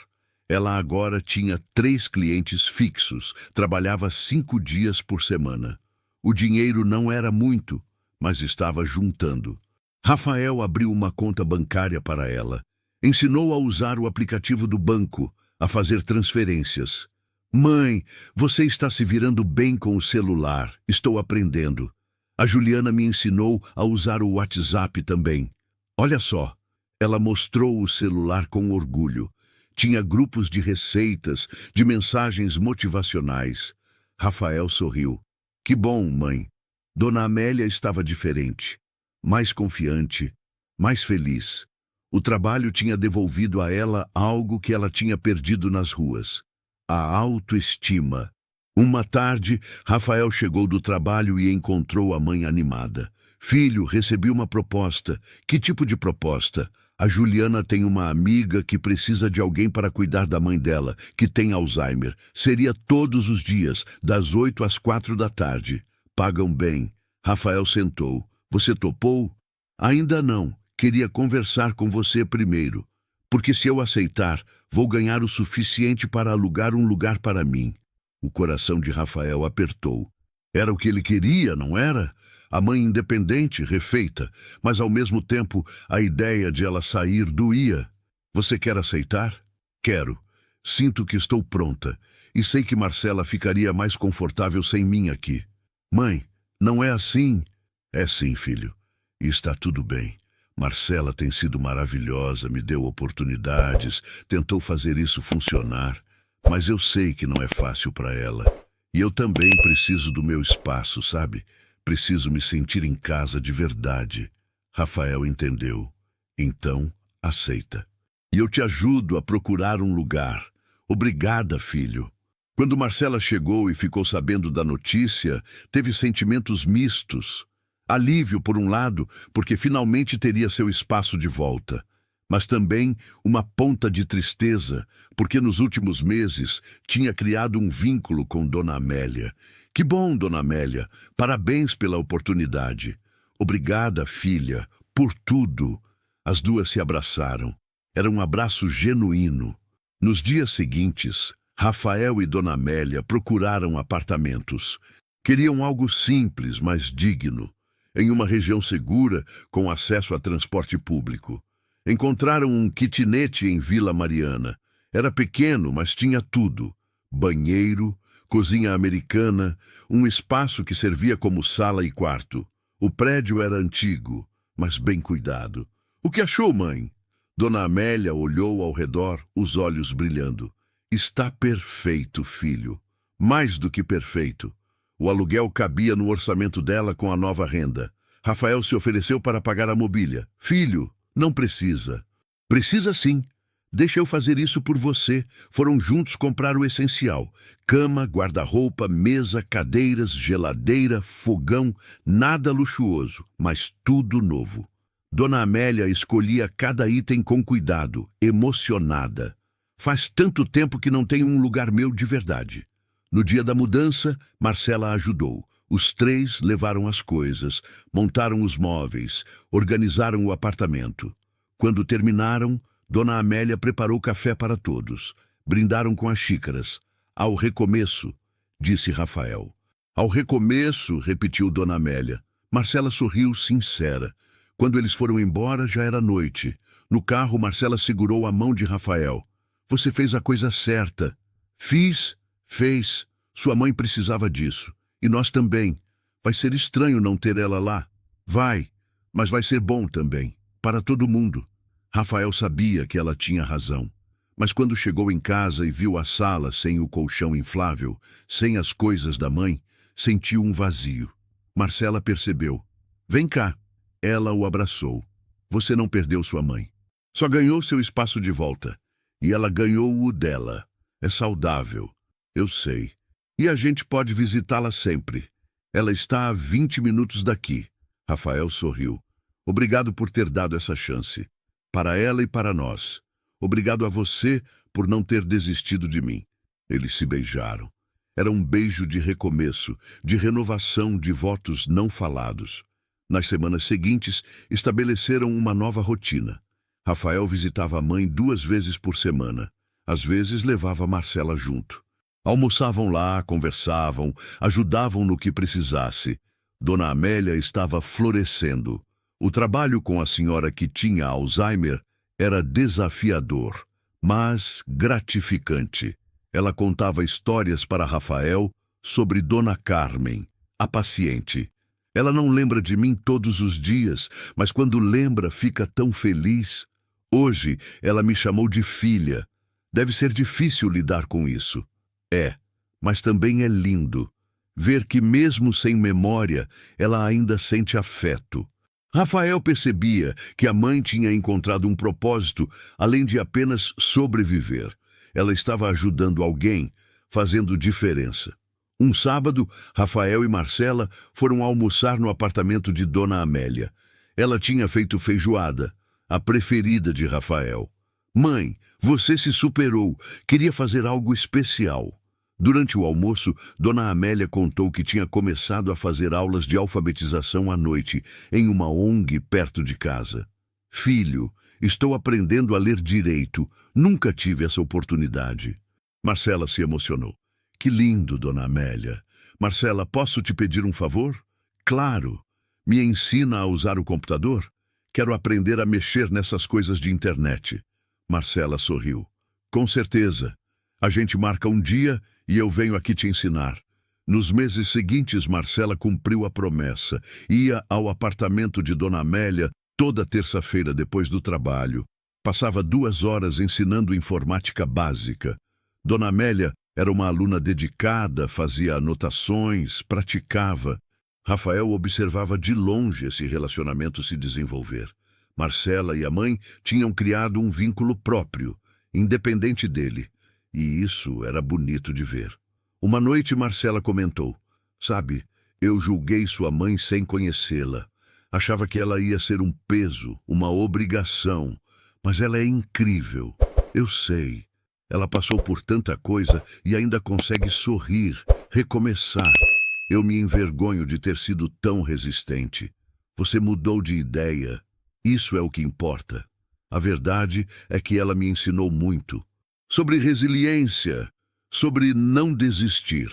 Ela agora tinha 3 clientes fixos, trabalhava 5 dias por semana. O dinheiro não era muito, mas estava juntando. Rafael abriu uma conta bancária para ela. Ensinou a usar o aplicativo do banco, a fazer transferências. Mãe, você está se virando bem com o celular. Estou aprendendo. A Juliana me ensinou a usar o WhatsApp também. Olha só, ela mostrou o celular com orgulho. Tinha grupos de receitas, de mensagens motivacionais. Rafael sorriu. Que bom, mãe. Dona Amélia estava diferente, mais confiante, mais feliz. O trabalho tinha devolvido a ela algo que ela tinha perdido nas ruas. A autoestima. Uma tarde, Rafael chegou do trabalho e encontrou a mãe animada. Filho, recebi uma proposta. Que tipo de proposta? A Juliana tem uma amiga que precisa de alguém para cuidar da mãe dela, que tem Alzheimer. Seria todos os dias, das 8 às 4 da tarde. Pagam bem. Rafael sentou. Você topou? Ainda não. Queria conversar com você primeiro. Porque se eu aceitar, vou ganhar o suficiente para alugar um lugar para mim. O coração de Rafael apertou. Era o que ele queria, não era? A mãe independente, refeita, mas ao mesmo tempo a ideia de ela sair doía. Você quer aceitar? Quero. Sinto que estou pronta. E sei que Marcela ficaria mais confortável sem mim aqui. Mãe, não é assim. É sim, filho. E está tudo bem. Marcela tem sido maravilhosa, me deu oportunidades, tentou fazer isso funcionar. Mas eu sei que não é fácil para ela. E eu também preciso do meu espaço, sabe? Preciso me sentir em casa de verdade. Rafael entendeu. Então, aceita. E eu te ajudo a procurar um lugar. Obrigada, filho. Quando Marcela chegou e ficou sabendo da notícia, teve sentimentos mistos. Alívio, por um lado, porque finalmente teria seu espaço de volta. Mas também uma ponta de tristeza, porque nos últimos meses tinha criado um vínculo com Dona Amélia. Que bom, Dona Amélia. Parabéns pela oportunidade. Obrigada, filha, por tudo. As duas se abraçaram. Era um abraço genuíno. Nos dias seguintes, Rafael e Dona Amélia procuraram apartamentos. Queriam algo simples, mas digno, em uma região segura, com acesso a transporte público. Encontraram um kitnet em Vila Mariana. Era pequeno, mas tinha tudo: banheiro, cozinha americana, um espaço que servia como sala e quarto. O prédio era antigo, mas bem cuidado. O que achou, mãe? Dona Amélia olhou ao redor, os olhos brilhando. Está perfeito, filho. Mais do que perfeito. O aluguel cabia no orçamento dela com a nova renda. Rafael se ofereceu para pagar a mobília. Filho, não precisa. Precisa sim. Deixa eu fazer isso por você. Foram juntos comprar o essencial. Cama, guarda-roupa, mesa, cadeiras, geladeira, fogão. Nada luxuoso, mas tudo novo. Dona Amélia escolhia cada item com cuidado, emocionada. Faz tanto tempo que não tenho um lugar meu de verdade. No dia da mudança, Marcela ajudou. Os três levaram as coisas, montaram os móveis, organizaram o apartamento. Quando terminaram, Dona Amélia preparou café para todos. Brindaram com as xícaras. Ao recomeço, disse Rafael. Ao recomeço, repetiu Dona Amélia. Marcela sorriu sincera. Quando eles foram embora, já era noite. No carro, Marcela segurou a mão de Rafael. Você fez a coisa certa. Fiz, fez. Sua mãe precisava disso. E nós também. Vai ser estranho não ter ela lá. Vai, mas vai ser bom também. Para todo mundo. Rafael sabia que ela tinha razão. Mas quando chegou em casa e viu a sala sem o colchão inflável, sem as coisas da mãe, sentiu um vazio. Marcela percebeu. Vem cá. Ela o abraçou. Você não perdeu sua mãe. Só ganhou seu espaço de volta. E ela ganhou o dela. É saudável. Eu sei. E a gente pode visitá-la sempre. Ela está a 20 minutos daqui. Rafael sorriu. Obrigado por ter dado essa chance. Para ela e para nós. Obrigado a você por não ter desistido de mim. Eles se beijaram. Era um beijo de recomeço, de renovação de votos não falados. Nas semanas seguintes, estabeleceram uma nova rotina. Rafael visitava a mãe 2 vezes por semana. Às vezes levava Marcela junto. Almoçavam lá, conversavam, ajudavam no que precisasse. Dona Amélia estava florescendo. O trabalho com a senhora que tinha Alzheimer era desafiador, mas gratificante. Ela contava histórias para Rafael sobre Dona Carmen, a paciente. Ela não lembra de mim todos os dias, mas quando lembra fica tão feliz. Hoje ela me chamou de filha. Deve ser difícil lidar com isso. É, mas também é lindo. Ver que mesmo sem memória, ela ainda sente afeto. Rafael percebia que a mãe tinha encontrado um propósito, além de apenas sobreviver. Ela estava ajudando alguém, fazendo diferença. Um sábado, Rafael e Marcela foram almoçar no apartamento de Dona Amélia. Ela tinha feito feijoada, a preferida de Rafael. Mãe, você se superou. Queria fazer algo especial. Durante o almoço, Dona Amélia contou que tinha começado a fazer aulas de alfabetização à noite, em uma ONG perto de casa. Filho, estou aprendendo a ler direito. Nunca tive essa oportunidade. Marcela se emocionou. Que lindo, Dona Amélia. Marcela, posso te pedir um favor? Claro. Me ensina a usar o computador? Quero aprender a mexer nessas coisas de internet. Marcela sorriu. Com certeza. A gente marca um dia e eu venho aqui te ensinar. Nos meses seguintes, Marcela cumpriu a promessa. Ia ao apartamento de Dona Amélia toda terça-feira depois do trabalho. Passava 2 horas ensinando informática básica. Dona Amélia era uma aluna dedicada, fazia anotações, praticava. Rafael observava de longe esse relacionamento se desenvolver. Marcela e a mãe tinham criado um vínculo próprio, independente dele, e isso era bonito de ver. Uma noite Marcela comentou: sabe, eu julguei sua mãe sem conhecê-la. Achava que ela ia ser um peso, uma obrigação, mas ela é incrível. Eu sei. Ela passou por tanta coisa e ainda consegue sorrir, recomeçar. Eu me envergonho de ter sido tão resistente. Você mudou de ideia. Isso é o que importa. A verdade é que ela me ensinou muito. Sobre resiliência, sobre não desistir.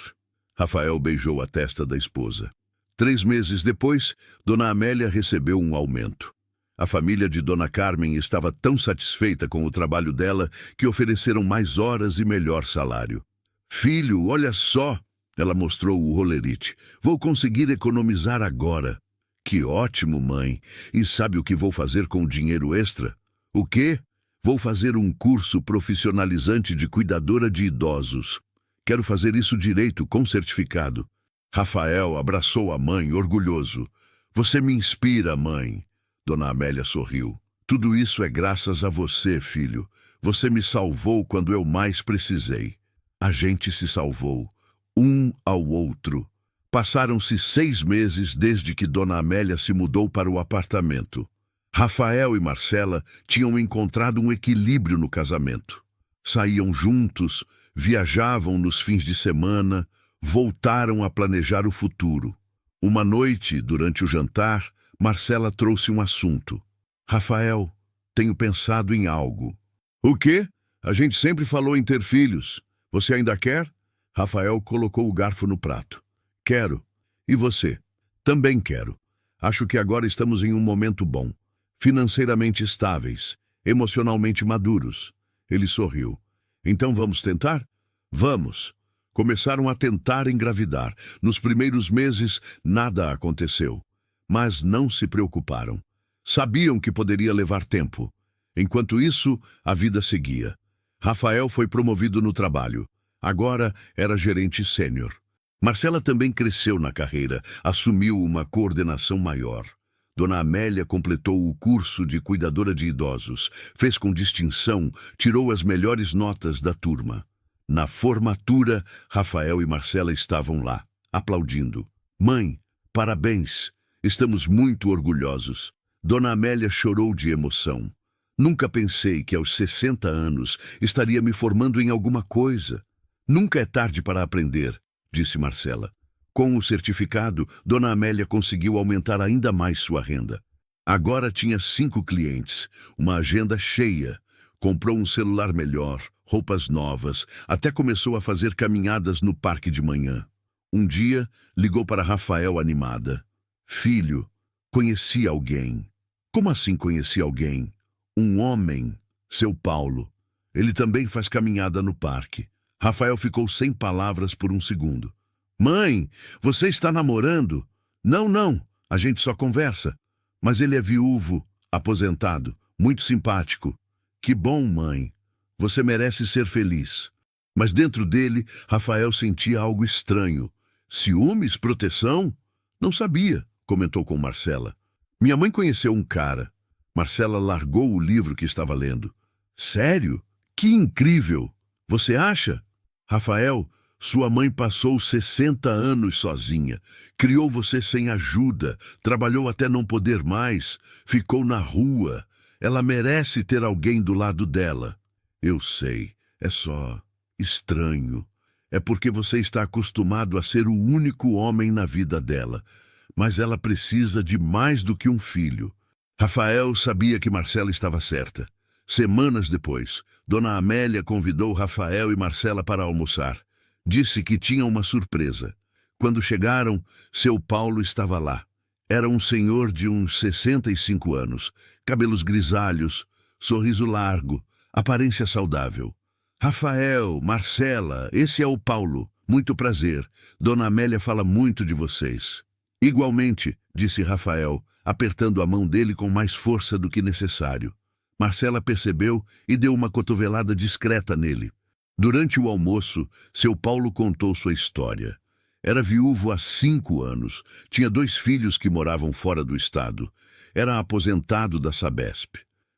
Rafael beijou a testa da esposa. 3 meses depois, Dona Amélia recebeu um aumento. A família de Dona Carmen estava tão satisfeita com o trabalho dela que ofereceram mais horas e melhor salário. Filho, olha só! Ela mostrou o rolerite. Vou conseguir economizar agora. Que ótimo, mãe! E sabe o que vou fazer com o dinheiro extra? O quê? Vou fazer um curso profissionalizante de cuidadora de idosos. Quero fazer isso direito, com certificado. Rafael abraçou a mãe, orgulhoso. Você me inspira, mãe. Dona Amélia sorriu. Tudo isso é graças a você, filho. Você me salvou quando eu mais precisei. A gente se salvou, um ao outro. Passaram-se 6 meses desde que Dona Amélia se mudou para o apartamento. Rafael e Marcela tinham encontrado um equilíbrio no casamento. Saíam juntos, viajavam nos fins de semana, voltaram a planejar o futuro. Uma noite, durante o jantar, Marcela trouxe um assunto. Rafael, tenho pensado em algo. O quê? A gente sempre falou em ter filhos. Você ainda quer? Rafael colocou o garfo no prato. Quero. E você? Também quero. Acho que agora estamos em um momento bom. Financeiramente estáveis, emocionalmente maduros. Ele sorriu. Então vamos tentar? Vamos. Começaram a tentar engravidar. Nos primeiros meses, nada aconteceu. Mas não se preocuparam. Sabiam que poderia levar tempo. Enquanto isso, a vida seguia. Rafael foi promovido no trabalho. Agora era gerente sênior. Marcela também cresceu na carreira, assumiu uma coordenação maior. Dona Amélia completou o curso de cuidadora de idosos, fez com distinção, tirou as melhores notas da turma. Na formatura, Rafael e Marcela estavam lá, aplaudindo. Mãe, parabéns! Estamos muito orgulhosos. Dona Amélia chorou de emoção. Nunca pensei que aos 60 anos estaria me formando em alguma coisa. Nunca é tarde para aprender, disse Marcela. Com o certificado, Dona Amélia conseguiu aumentar ainda mais sua renda. Agora tinha 5 clientes, uma agenda cheia. Comprou um celular melhor, roupas novas, até começou a fazer caminhadas no parque de manhã. Um dia, ligou para Rafael animada. Filho, conheci alguém. Como assim conheci alguém? Um homem, seu Paulo. Ele também faz caminhada no parque. Rafael ficou sem palavras por um segundo. Mãe, você está namorando? Não, a gente só conversa. Mas ele é viúvo, aposentado, muito simpático. Que bom, mãe. Você merece ser feliz. Mas dentro dele, Rafael sentia algo estranho. Ciúmes? Proteção? Não sabia, comentou com Marcela. Minha mãe conheceu um cara. Marcela largou o livro que estava lendo. Sério? Que incrível! Você acha? Rafael, sua mãe passou 60 anos sozinha. Criou você sem ajuda. Trabalhou até não poder mais. Ficou na rua. Ela merece ter alguém do lado dela. Eu sei. É só estranho. É porque você está acostumado a ser o único homem na vida dela. Mas ela precisa de mais do que um filho. Rafael sabia que Marcela estava certa. Semanas depois, Dona Amélia convidou Rafael e Marcela para almoçar. Disse que tinha uma surpresa. Quando chegaram, seu Paulo estava lá. Era um senhor de uns 65 anos, cabelos grisalhos, sorriso largo, Aparência saudável. Rafael, Marcela, esse é o Paulo. Muito prazer. Dona Amélia fala muito de vocês. Igualmente, disse Rafael, apertando a mão dele com mais força do que necessário. Marcela percebeu e deu uma cotovelada discreta nele. Durante o almoço, seu Paulo contou sua história. Era viúvo há 5 anos, tinha 2 filhos que moravam fora do estado. Era aposentado da Sabesp.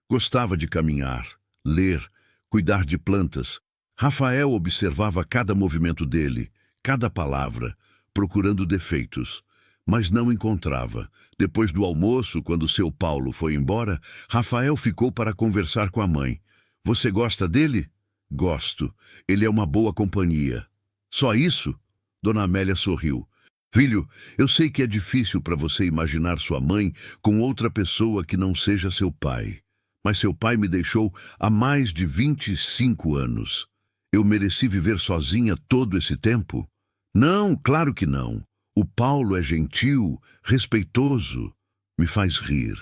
Gostava de caminhar, ler, cuidar de plantas. Rafael observava cada movimento dele, cada palavra, procurando defeitos, mas não encontrava. Depois do almoço, quando seu Paulo foi embora, Rafael ficou para conversar com a mãe. Você gosta dele? Gosto. Ele é uma boa companhia. Só isso? Dona Amélia sorriu. Filho, eu sei que é difícil para você imaginar sua mãe com outra pessoa que não seja seu pai. Mas seu pai me deixou há mais de 25 anos. Eu mereci viver sozinha todo esse tempo? Não, claro que não. O Paulo é gentil, respeitoso. Me faz rir.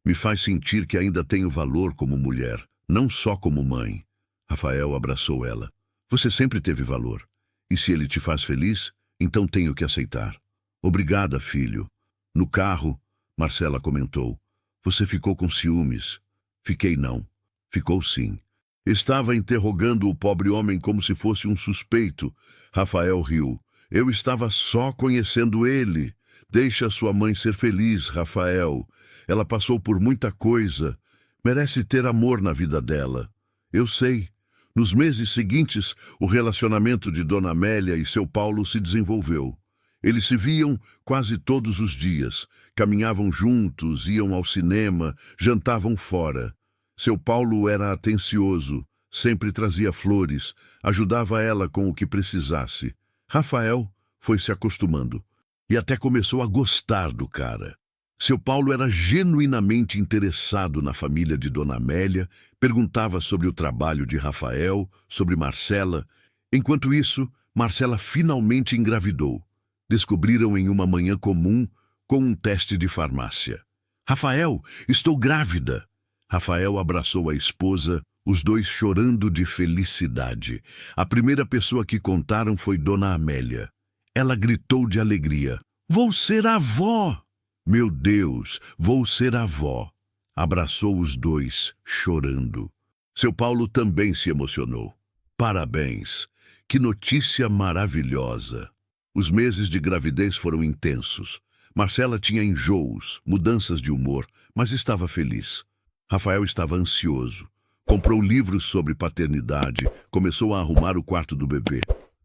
Me faz sentir que ainda tenho valor como mulher, não só como mãe. Rafael abraçou ela. Você sempre teve valor. E se ele te faz feliz, então tenho que aceitar. Obrigada, filho. No carro, Marcela comentou. Você ficou com ciúmes. Fiquei não. Ficou sim. Estava interrogando o pobre homem como se fosse um suspeito. Rafael riu. Eu estava só conhecendo ele. Deixa sua mãe ser feliz, Rafael. Ela passou por muita coisa. Merece ter amor na vida dela. Eu sei. Nos meses seguintes, o relacionamento de Dona Amélia e seu Paulo se desenvolveu. Eles se viam quase todos os dias, caminhavam juntos, iam ao cinema, jantavam fora. Seu Paulo era atencioso, sempre trazia flores, ajudava ela com o que precisasse. Rafael foi se acostumando e até começou a gostar do cara. Seu Paulo era genuinamente interessado na família de Dona Amélia, perguntava sobre o trabalho de Rafael, sobre Marcela. Enquanto isso, Marcela finalmente engravidou. Descobriram em uma manhã comum com um teste de farmácia. Rafael, estou grávida! Rafael abraçou a esposa, os dois chorando de felicidade. A primeira pessoa que contaram foi Dona Amélia. Ela gritou de alegria. Vou ser avó! Meu Deus, vou ser avó! Abraçou os dois, chorando. Seu Paulo também se emocionou. Parabéns! Que notícia maravilhosa! Os meses de gravidez foram intensos. Marcela tinha enjoos, mudanças de humor, mas estava feliz. Rafael estava ansioso. Comprou livros sobre paternidade, começou a arrumar o quarto do bebê.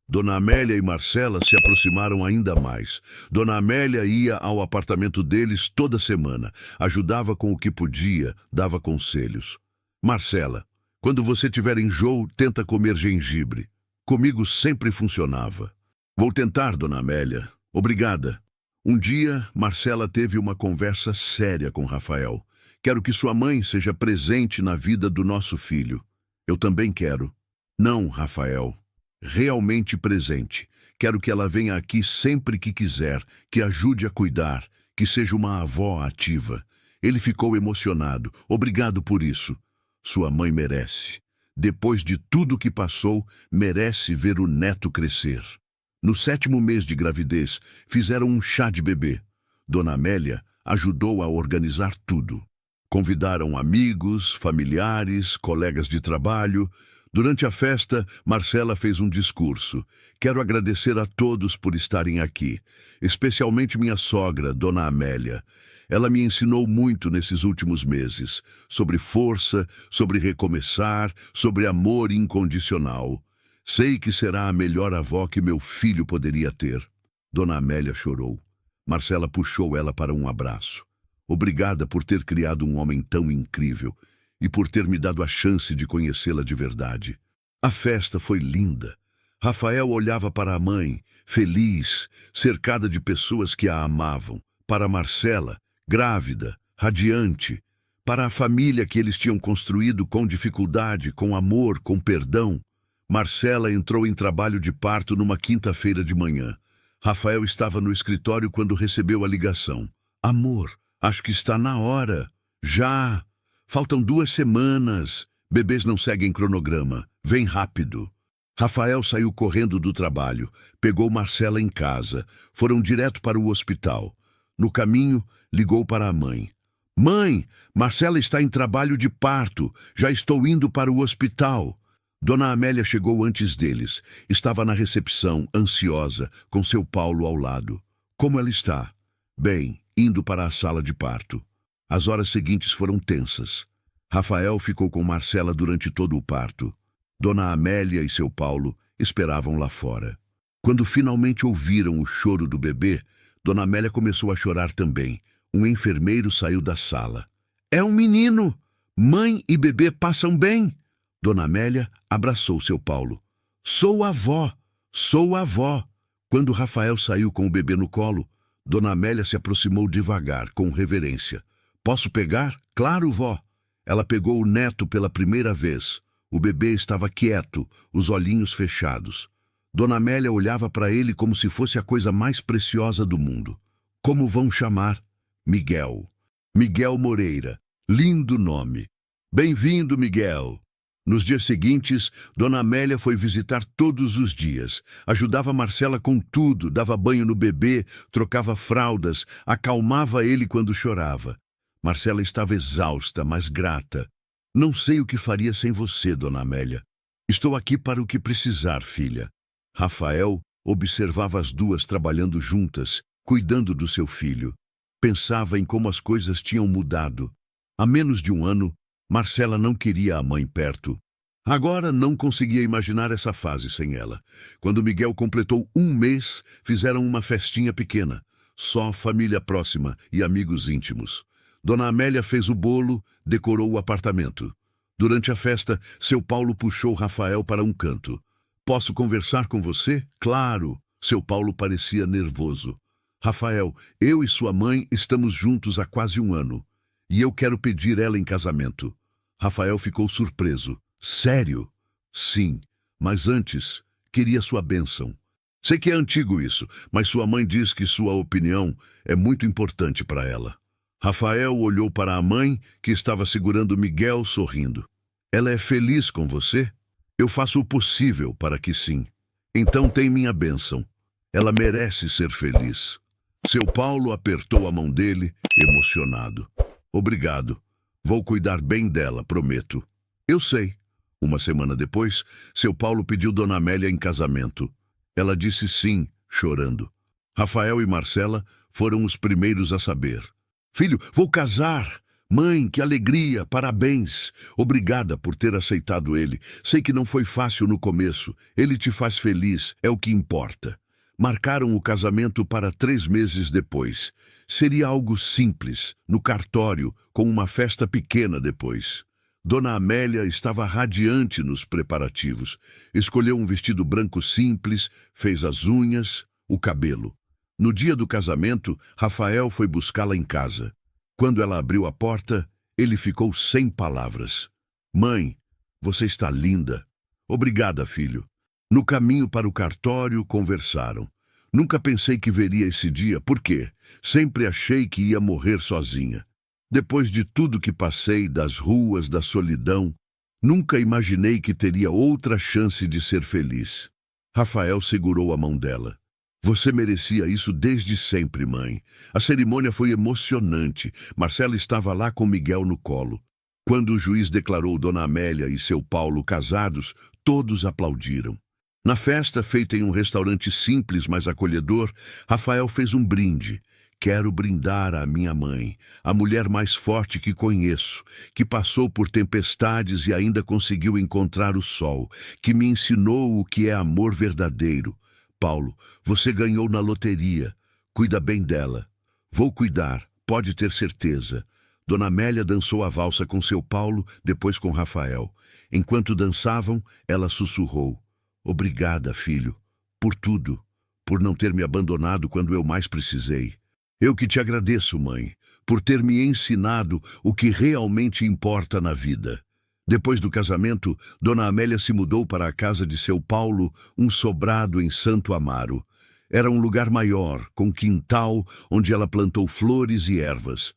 Dona Amélia e Marcela se aproximaram ainda mais. Dona Amélia ia ao apartamento deles toda semana, ajudava com o que podia, dava conselhos. Marcela, quando você tiver enjoo, tenta comer gengibre. Comigo sempre funcionava. Vou tentar, Dona Amélia. Obrigada. Um dia, Marcela teve uma conversa séria com Rafael. Quero que sua mãe seja presente na vida do nosso filho. Eu também quero. Não, Rafael. Realmente presente. Quero que ela venha aqui sempre que quiser, que ajude a cuidar, que seja uma avó ativa. Ele ficou emocionado. Obrigado por isso. Sua mãe merece. Depois de tudo que passou, merece ver o neto crescer. No 7º mês de gravidez, fizeram um chá de bebê. Dona Amélia ajudou a organizar tudo. Convidaram amigos, familiares, colegas de trabalho. Durante a festa, Marcela fez um discurso. Quero agradecer a todos por estarem aqui, especialmente minha sogra, Dona Amélia. Ela me ensinou muito nesses últimos meses, sobre força, sobre recomeçar, sobre amor incondicional. Sei que será a melhor avó que meu filho poderia ter. Dona Amélia chorou. Marcela puxou ela para um abraço. Obrigada por ter criado um homem tão incrível e por ter me dado a chance de conhecê-la de verdade. A festa foi linda. Rafael olhava para a mãe, feliz, cercada de pessoas que a amavam. Para Marcela, grávida, radiante. Para a família que eles tinham construído com dificuldade, com amor, com perdão. Marcela entrou em trabalho de parto numa quinta-feira de manhã. Rafael estava no escritório quando recebeu a ligação. Amor, acho que está na hora. Já. Faltam 2 semanas. Bebês não seguem cronograma. Vem rápido. Rafael saiu correndo do trabalho. Pegou Marcela em casa. Foram direto para o hospital. No caminho, ligou para a mãe. Mãe, Marcela está em trabalho de parto. Já estou indo para o hospital. Dona Amélia chegou antes deles. Estava na recepção, ansiosa, com seu Paulo ao lado. Como ela está? Bem, indo para a sala de parto. As horas seguintes foram tensas. Rafael ficou com Marcela durante todo o parto. Dona Amélia e seu Paulo esperavam lá fora. Quando finalmente ouviram o choro do bebê, Dona Amélia começou a chorar também. Um enfermeiro saiu da sala. É um menino! Mãe e bebê passam bem! Dona Amélia abraçou seu Paulo. Sou avó! Sou avó! Quando Rafael saiu com o bebê no colo, Dona Amélia se aproximou devagar, com reverência. Posso pegar? Claro, vó! Ela pegou o neto pela primeira vez. O bebê estava quieto, os olhinhos fechados. Dona Amélia olhava para ele como se fosse a coisa mais preciosa do mundo. Como vão chamar? Miguel. Miguel Moreira. Lindo nome. Bem-vindo, Miguel. Nos dias seguintes, Dona Amélia foi visitar todos os dias. Ajudava Marcela com tudo, dava banho no bebê, trocava fraldas, acalmava ele quando chorava. Marcela estava exausta, mas grata. Não sei o que faria sem você, Dona Amélia. Estou aqui para o que precisar, filha. Rafael observava as duas trabalhando juntas, cuidando do seu filho. Pensava em como as coisas tinham mudado. Há menos de um ano, Marcela não queria a mãe perto. Agora não conseguia imaginar essa fase sem ela. Quando Miguel completou 1 mês, fizeram uma festinha pequena. Só família próxima e amigos íntimos. Dona Amélia fez o bolo, decorou o apartamento. Durante a festa, seu Paulo puxou Rafael para um canto. Posso conversar com você? Claro. Seu Paulo parecia nervoso. Rafael, eu e sua mãe estamos juntos há quase 1 ano. E eu quero pedir ela em casamento. Rafael ficou surpreso. Sério? Sim, mas antes, queria sua bênção. Sei que é antigo isso, mas sua mãe diz que sua opinião é muito importante para ela. Rafael olhou para a mãe, que estava segurando Miguel, sorrindo. Ela é feliz com você? Eu faço o possível para que sim. Então tem minha bênção. Ela merece ser feliz. Seu Paulo apertou a mão dele, emocionado. Obrigado. Vou cuidar bem dela, prometo. Eu sei. 1 semana depois, seu Paulo pediu Dona Amélia em casamento. Ela disse sim, chorando. Rafael e Marcela foram os primeiros a saber. Filho, vou casar! Mãe, que alegria! Parabéns! Obrigada por ter aceitado ele. Sei que não foi fácil no começo. Ele te faz feliz, é o que importa. Marcaram o casamento para 3 meses depois. Seria algo simples, no cartório, com uma festa pequena depois. Dona Amélia estava radiante nos preparativos. Escolheu um vestido branco simples, fez as unhas, o cabelo. No dia do casamento, Rafael foi buscá-la em casa. Quando ela abriu a porta, ele ficou sem palavras. Mãe, você está linda. Obrigada, filho. No caminho para o cartório, conversaram. Nunca pensei que veria esse dia, por quê? Sempre achei que ia morrer sozinha. Depois de tudo que passei, das ruas, da solidão, nunca imaginei que teria outra chance de ser feliz. Rafael segurou a mão dela. Você merecia isso desde sempre, mãe. A cerimônia foi emocionante. Marcela estava lá com Miguel no colo. Quando o juiz declarou Dona Amélia e seu Paulo casados, todos aplaudiram. Na festa, feita em um restaurante simples, mas acolhedor, Rafael fez um brinde. Quero brindar à minha mãe, a mulher mais forte que conheço, que passou por tempestades e ainda conseguiu encontrar o sol, que me ensinou o que é amor verdadeiro. Paulo, você ganhou na loteria. Cuida bem dela. Vou cuidar, pode ter certeza. Dona Amélia dançou a valsa com seu Paulo, depois com Rafael. Enquanto dançavam, ela sussurrou. Obrigada, filho, por tudo, por não ter me abandonado quando eu mais precisei. Eu que te agradeço, mãe, por ter me ensinado o que realmente importa na vida. Depois do casamento, Dona Amélia se mudou para a casa de seu Paulo, um sobrado em Santo Amaro. Era um lugar maior, com quintal, onde ela plantou flores e ervas.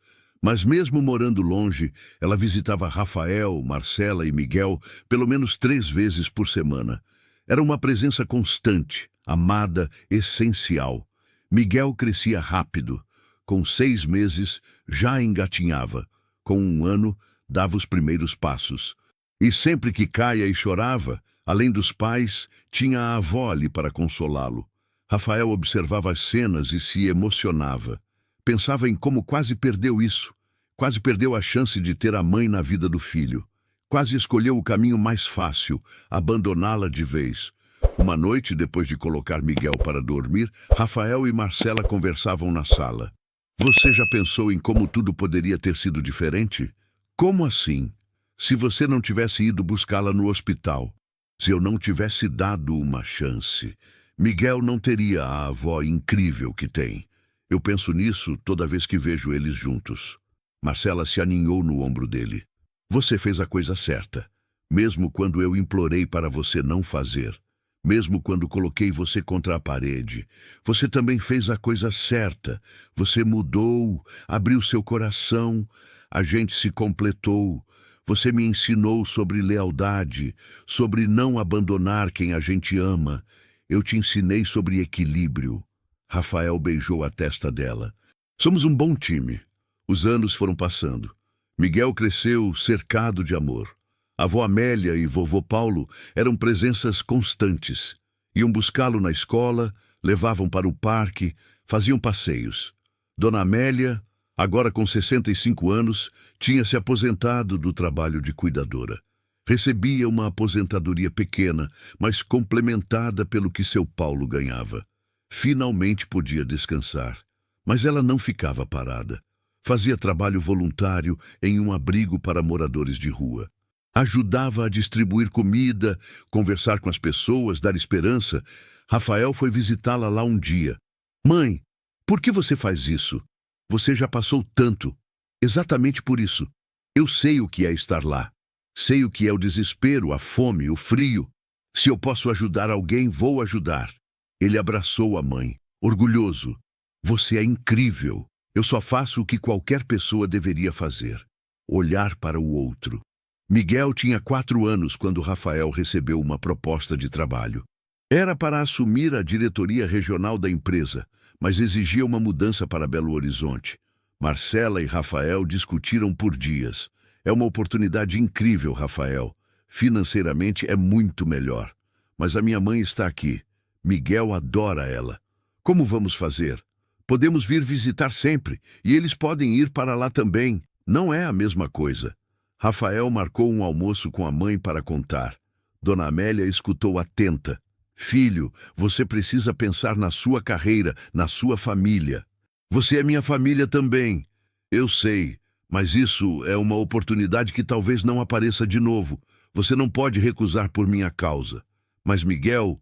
Mas mesmo morando longe, ela visitava Rafael, Marcela e Miguel pelo menos 3 vezes por semana. Era uma presença constante, amada, essencial. Miguel crescia rápido. Com 6 meses, já engatinhava. Com 1 ano, dava os primeiros passos. E sempre que Caia e chorava, além dos pais, tinha a avó ali para consolá-lo. Rafael observava as cenas e se emocionava. Pensava em como quase perdeu isso. Quase perdeu a chance de ter a mãe na vida do filho. Quase escolheu o caminho mais fácil, abandoná-la de vez. Uma noite, depois de colocar Miguel para dormir, Rafael e Marcela conversavam na sala. Você já pensou em como tudo poderia ter sido diferente? Como assim? Se você não tivesse ido buscá-la no hospital, se eu não tivesse dado uma chance, Miguel não teria a avó incrível que tem. Eu penso nisso toda vez que vejo eles juntos. Marcela se aninhou no ombro dele. Você fez a coisa certa, mesmo quando eu implorei para você não fazer. Mesmo quando coloquei você contra a parede, você também fez a coisa certa. Você mudou, abriu seu coração, a gente se completou. Você me ensinou sobre lealdade, sobre não abandonar quem a gente ama. Eu te ensinei sobre equilíbrio. Rafael beijou a testa dela. Somos um bom time. Os anos foram passando. Miguel cresceu cercado de amor. A avó Amélia e vovô Paulo eram presenças constantes. Iam buscá-lo na escola, levavam para o parque, faziam passeios. Dona Amélia, agora com 65 anos, tinha se aposentado do trabalho de cuidadora. Recebia uma aposentadoria pequena, mas complementada pelo que seu Paulo ganhava. Finalmente podia descansar. Mas ela não ficava parada. Fazia trabalho voluntário em um abrigo para moradores de rua. Ajudava a distribuir comida, conversar com as pessoas, dar esperança. Rafael foi visitá-la lá um dia. Mãe, por que você faz isso? Você já passou tanto. Exatamente por isso. Eu sei o que é estar lá. Sei o que é o desespero, a fome, o frio. Se eu posso ajudar alguém, vou ajudar. Ele abraçou a mãe, orgulhoso. Você é incrível. Eu só faço o que qualquer pessoa deveria fazer. Olhar para o outro. Miguel tinha 4 anos quando Rafael recebeu uma proposta de trabalho. Era para assumir a diretoria regional da empresa, mas exigia uma mudança para Belo Horizonte. Marcela e Rafael discutiram por dias. É uma oportunidade incrível, Rafael. Financeiramente é muito melhor. Mas a minha mãe está aqui. Miguel adora ela. Como vamos fazer? Podemos vir visitar sempre, e eles podem ir para lá também. Não é a mesma coisa. Rafael marcou um almoço com a mãe para contar. Dona Amélia escutou atenta. Filho, você precisa pensar na sua carreira, na sua família. Você é minha família também. Eu sei, mas isso é uma oportunidade que talvez não apareça de novo. Você não pode recusar por minha causa. Mas Miguel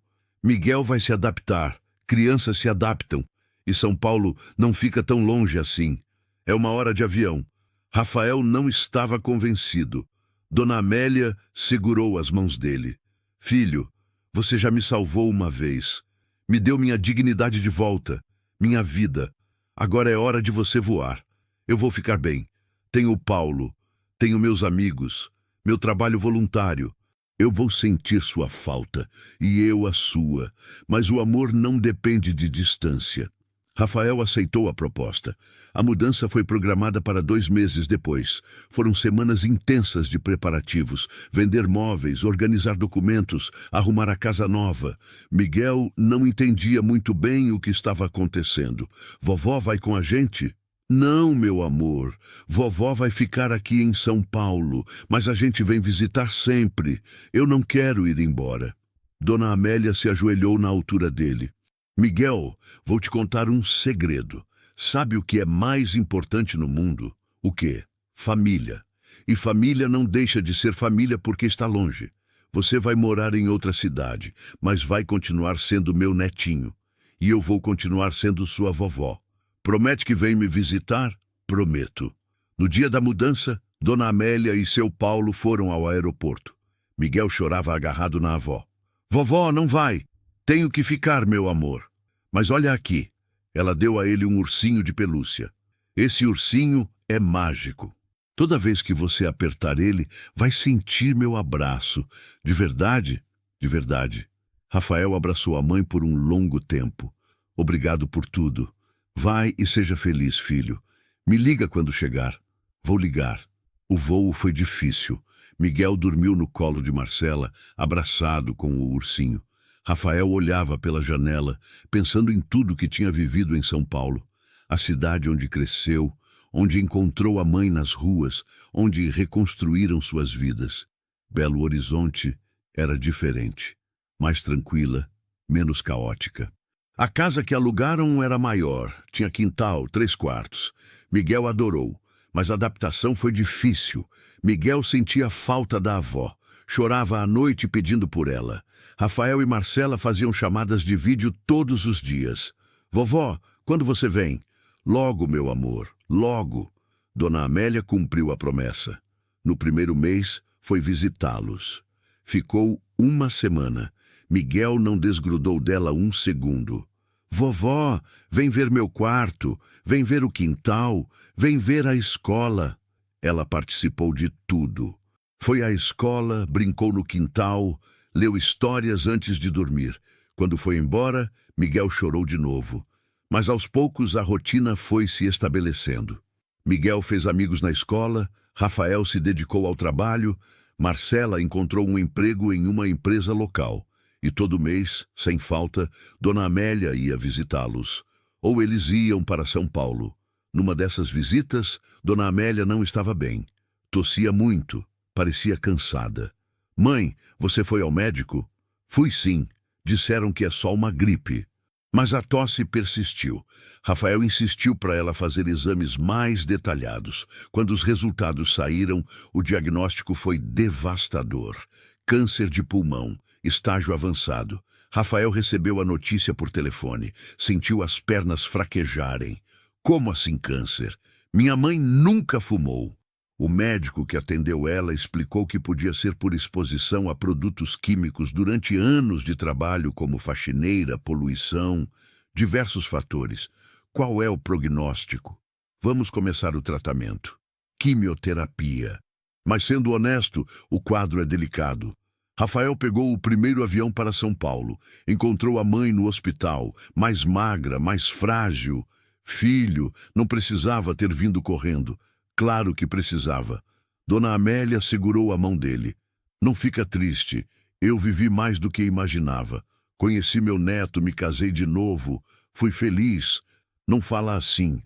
vai se adaptar. Crianças se adaptam. E São Paulo não fica tão longe assim. É 1 hora de avião. Rafael não estava convencido. Dona Amélia segurou as mãos dele. Filho, você já me salvou uma vez. Me deu minha dignidade de volta, minha vida. Agora é hora de você voar. Eu vou ficar bem. Tenho o Paulo, tenho meus amigos, meu trabalho voluntário. Eu vou sentir sua falta, e eu a sua. Mas o amor não depende de distância. Rafael aceitou a proposta. A mudança foi programada para 2 meses depois. Foram semanas intensas de preparativos, vender móveis, organizar documentos, arrumar a casa nova. Miguel não entendia muito bem o que estava acontecendo. Vovó vai com a gente? Não, meu amor. Vovó vai ficar aqui em São Paulo, mas a gente vem visitar sempre. Eu não quero ir embora. Dona Amélia se ajoelhou na altura dele. Miguel, vou te contar um segredo. Sabe o que é mais importante no mundo? O quê? Família. E família não deixa de ser família porque está longe. Você vai morar em outra cidade, mas vai continuar sendo meu netinho. E eu vou continuar sendo sua vovó. Promete que vem me visitar? Prometo. No dia da mudança, Dona Amélia e seu Paulo foram ao aeroporto. Miguel chorava agarrado na avó. Vovó, não vai. Tenho que ficar, meu amor. Mas olha aqui. Ela deu a ele um ursinho de pelúcia. Esse ursinho é mágico. Toda vez que você apertar ele, vai sentir meu abraço. De verdade, de verdade. Rafael abraçou a mãe por um longo tempo. Obrigado por tudo. Vai e seja feliz, filho. Me liga quando chegar. Vou ligar. O voo foi difícil. Miguel dormiu no colo de Marcela, abraçado com o ursinho. Rafael olhava pela janela, pensando em tudo que tinha vivido em São Paulo. A cidade onde cresceu, onde encontrou a mãe nas ruas, onde reconstruíram suas vidas. Belo Horizonte era diferente, mais tranquila, menos caótica. A casa que alugaram era maior, tinha quintal, 3 quartos. Miguel adorou, mas a adaptação foi difícil. Miguel sentia falta da avó, chorava à noite pedindo por ela. Rafael e Marcela faziam chamadas de vídeo todos os dias. Vovó, quando você vem? Logo, meu amor, logo. Dona Amélia cumpriu a promessa. No primeiro mês, foi visitá-los. Ficou 1 semana. Miguel não desgrudou dela 1 segundo. Vovó, vem ver meu quarto, vem ver o quintal, vem ver a escola. Ela participou de tudo. Foi à escola, brincou no quintal, leu histórias antes de dormir. Quando foi embora, Miguel chorou de novo. Mas aos poucos a rotina foi se estabelecendo. Miguel fez amigos na escola, Rafael se dedicou ao trabalho, Marcela encontrou um emprego em uma empresa local. E todo mês, sem falta, Dona Amélia ia visitá-los. Ou eles iam para São Paulo. Numa dessas visitas, Dona Amélia não estava bem. Tossia muito, parecia cansada. Mãe, você foi ao médico? Fui sim. Disseram que é só uma gripe. Mas a tosse persistiu. Rafael insistiu para ela fazer exames mais detalhados. Quando os resultados saíram, o diagnóstico foi devastador. Câncer de pulmão, estágio avançado. Rafael recebeu a notícia por telefone. Sentiu as pernas fraquejarem. Como assim câncer? Minha mãe nunca fumou. O médico que atendeu ela explicou que podia ser por exposição a produtos químicos durante anos de trabalho como faxineira, poluição, diversos fatores. Qual é o prognóstico? Vamos começar o tratamento. Quimioterapia. Mas sendo honesto, o quadro é delicado. Rafael pegou o primeiro avião para São Paulo. Encontrou a mãe no hospital, mais magra, mais frágil. Filho, não precisava ter vindo correndo. Claro que precisava. Dona Amélia segurou a mão dele. Não fica triste. Eu vivi mais do que imaginava. Conheci meu neto, me casei de novo. Fui feliz. Não fala assim.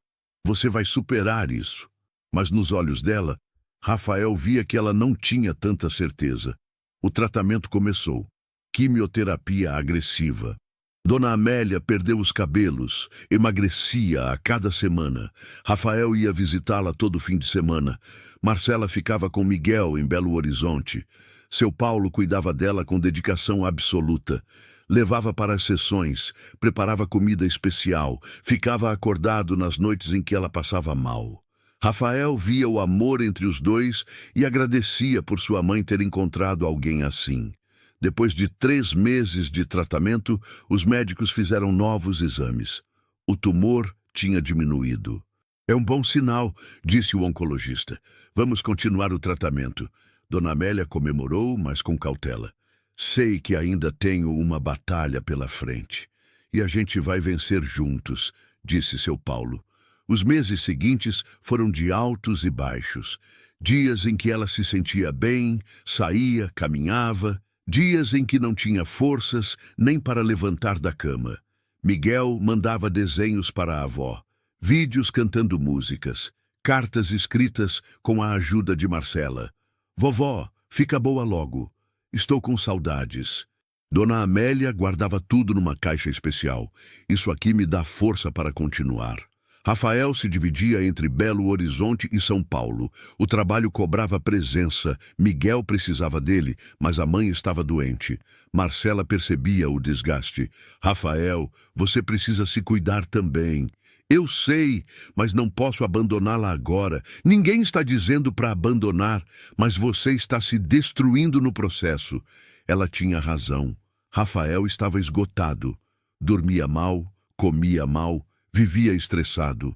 Você vai superar isso. Mas nos olhos dela, Rafael via que ela não tinha tanta certeza. O tratamento começou. Quimioterapia agressiva. Dona Amélia perdeu os cabelos, emagrecia a cada semana. Rafael ia visitá-la todo fim de semana. Marcela ficava com Miguel em Belo Horizonte. Seu Paulo cuidava dela com dedicação absoluta. Levava para as sessões, preparava comida especial, ficava acordado nas noites em que ela passava mal. Rafael via o amor entre os dois e agradecia por sua mãe ter encontrado alguém assim. Depois de 3 meses de tratamento, os médicos fizeram novos exames. O tumor tinha diminuído. É um bom sinal, disse o oncologista. Vamos continuar o tratamento. Dona Amélia comemorou, mas com cautela. Sei que ainda tenho uma batalha pela frente. E a gente vai vencer juntos, disse seu Paulo. Os meses seguintes foram de altos e baixos. Dias em que ela se sentia bem, saía, caminhava. Dias em que não tinha forças nem para levantar da cama. Miguel mandava desenhos para a avó, vídeos cantando músicas, cartas escritas com a ajuda de Marcela. Vovó, fica boa logo. Estou com saudades. Dona Amélia guardava tudo numa caixa especial. Isso aqui me dá força para continuar. Rafael se dividia entre Belo Horizonte e São Paulo. O trabalho cobrava presença. Miguel precisava dele, mas a mãe estava doente. Marcela percebia o desgaste. Rafael, você precisa se cuidar também. Eu sei, mas não posso abandoná-la agora. Ninguém está dizendo para abandonar, mas você está se destruindo no processo. Ela tinha razão. Rafael estava esgotado. Dormia mal, comia mal, vivia estressado.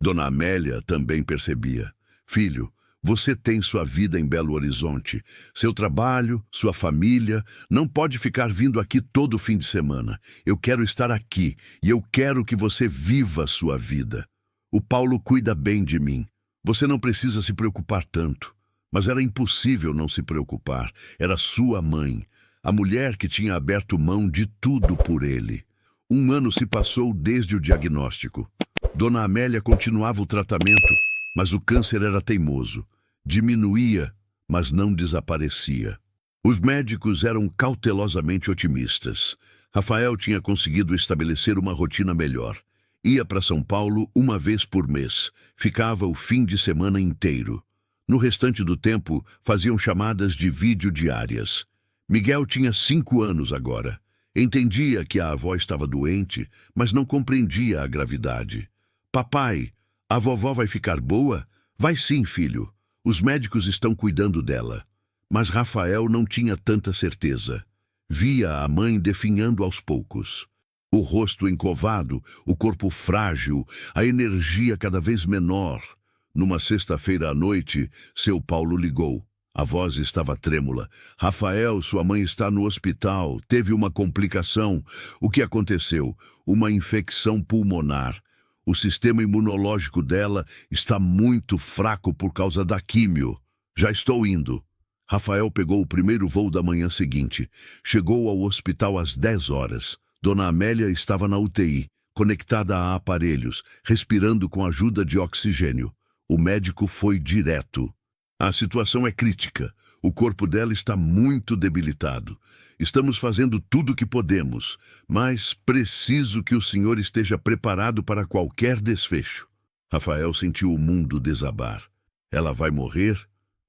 Dona Amélia também percebia. Filho, você tem sua vida em Belo Horizonte, seu trabalho, sua família, não pode ficar vindo aqui todo fim de semana. Eu quero estar aqui e eu quero que você viva a sua vida. O Paulo cuida bem de mim. Você não precisa se preocupar tanto. Mas era impossível não se preocupar. Era sua mãe, a mulher que tinha aberto mão de tudo por ele. 1 ano se passou desde o diagnóstico. Dona Amélia continuava o tratamento, mas o câncer era teimoso. Diminuía, mas não desaparecia. Os médicos eram cautelosamente otimistas. Rafael tinha conseguido estabelecer uma rotina melhor. Ia para São Paulo 1 vez por mês. Ficava o fim de semana inteiro. No restante do tempo, faziam chamadas de vídeo diárias. Miguel tinha 5 anos agora. Entendia que a avó estava doente, mas não compreendia a gravidade. Papai, a vovó vai ficar boa? Vai sim, filho. Os médicos estão cuidando dela. Mas Rafael não tinha tanta certeza. Via a mãe definhando aos poucos. O rosto encovado, o corpo frágil, a energia cada vez menor. Numa sexta-feira à noite, seu Paulo ligou. A voz estava trêmula. Rafael, sua mãe está no hospital. Teve uma complicação. O que aconteceu? Uma infecção pulmonar. O sistema imunológico dela está muito fraco por causa da químio. Já estou indo. Rafael pegou o primeiro voo da manhã seguinte. Chegou ao hospital às 10 horas. Dona Amélia estava na UTI, conectada a aparelhos, respirando com ajuda de oxigênio. O médico foi direto. A situação é crítica. O corpo dela está muito debilitado. Estamos fazendo tudo o que podemos, mas preciso que o senhor esteja preparado para qualquer desfecho. Rafael sentiu o mundo desabar. Ela vai morrer?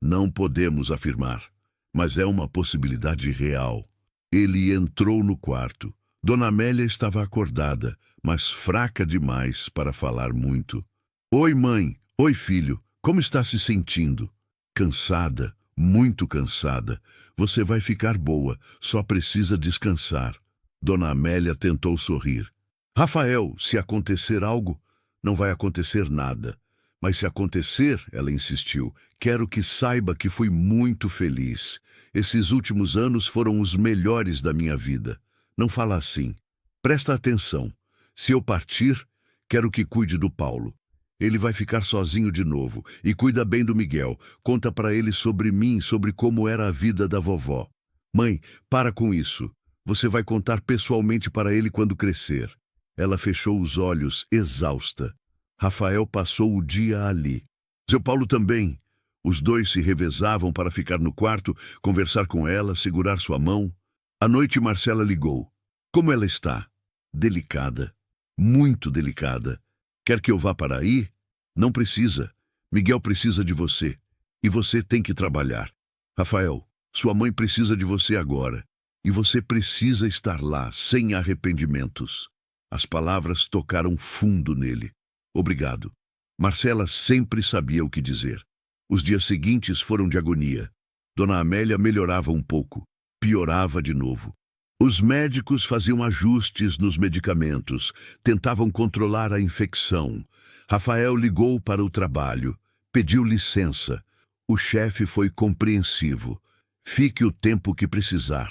Não podemos afirmar, mas é uma possibilidade real. Ele entrou no quarto. Dona Amélia estava acordada, mas fraca demais para falar muito. Oi, mãe. Oi, filho. Como está se sentindo? Cansada, muito cansada. Você vai ficar boa, só precisa descansar. Dona Amélia tentou sorrir. Rafael, se acontecer algo, não vai acontecer nada. Mas se acontecer, ela insistiu, quero que saiba que fui muito feliz. Esses últimos anos foram os melhores da minha vida. Não fala assim. Presta atenção. Se eu partir, quero que cuide do Paulo. Ele vai ficar sozinho de novo. E cuida bem do Miguel. Conta para ele sobre mim, sobre como era a vida da vovó. Mãe, para com isso. Você vai contar pessoalmente para ele quando crescer. Ela fechou os olhos, exausta. Rafael passou o dia ali. Seu Paulo também. Os dois se revezavam para ficar no quarto, conversar com ela, segurar sua mão. À noite, Marcela ligou. Como ela está? Delicada. Muito delicada. Quer que eu vá para aí? Não precisa. Miguel precisa de você. E você tem que trabalhar. Rafael, sua mãe precisa de você agora. E você precisa estar lá, sem arrependimentos. As palavras tocaram fundo nele. Obrigado. Marcela sempre sabia o que dizer. Os dias seguintes foram de agonia. Dona Amélia melhorava um pouco. Piorava de novo. Os médicos faziam ajustes nos medicamentos, tentavam controlar a infecção. Rafael ligou para o trabalho, pediu licença. O chefe foi compreensivo. Fique o tempo que precisar.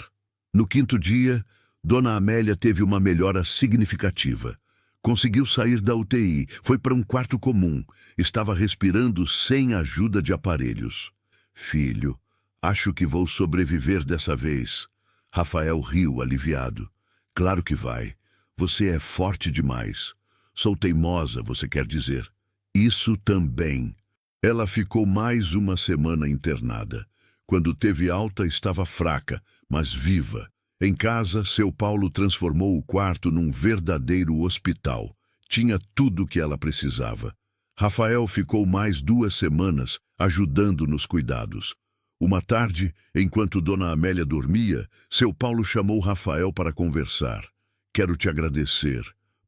No 5º dia, Dona Amélia teve uma melhora significativa. Conseguiu sair da UTI, foi para um quarto comum. Estava respirando sem ajuda de aparelhos. Filho, acho que vou sobreviver dessa vez. Rafael riu, aliviado. Claro que vai. Você é forte demais. Sou teimosa, você quer dizer. Isso também. Ela ficou mais 1 semana internada. Quando teve alta, estava fraca, mas viva. Em casa, seu Paulo transformou o quarto num verdadeiro hospital. Tinha tudo o que ela precisava. Rafael ficou mais 2 semanas ajudando nos cuidados. Uma tarde, enquanto Dona Amélia dormia, seu Paulo chamou Rafael para conversar. Quero te agradecer.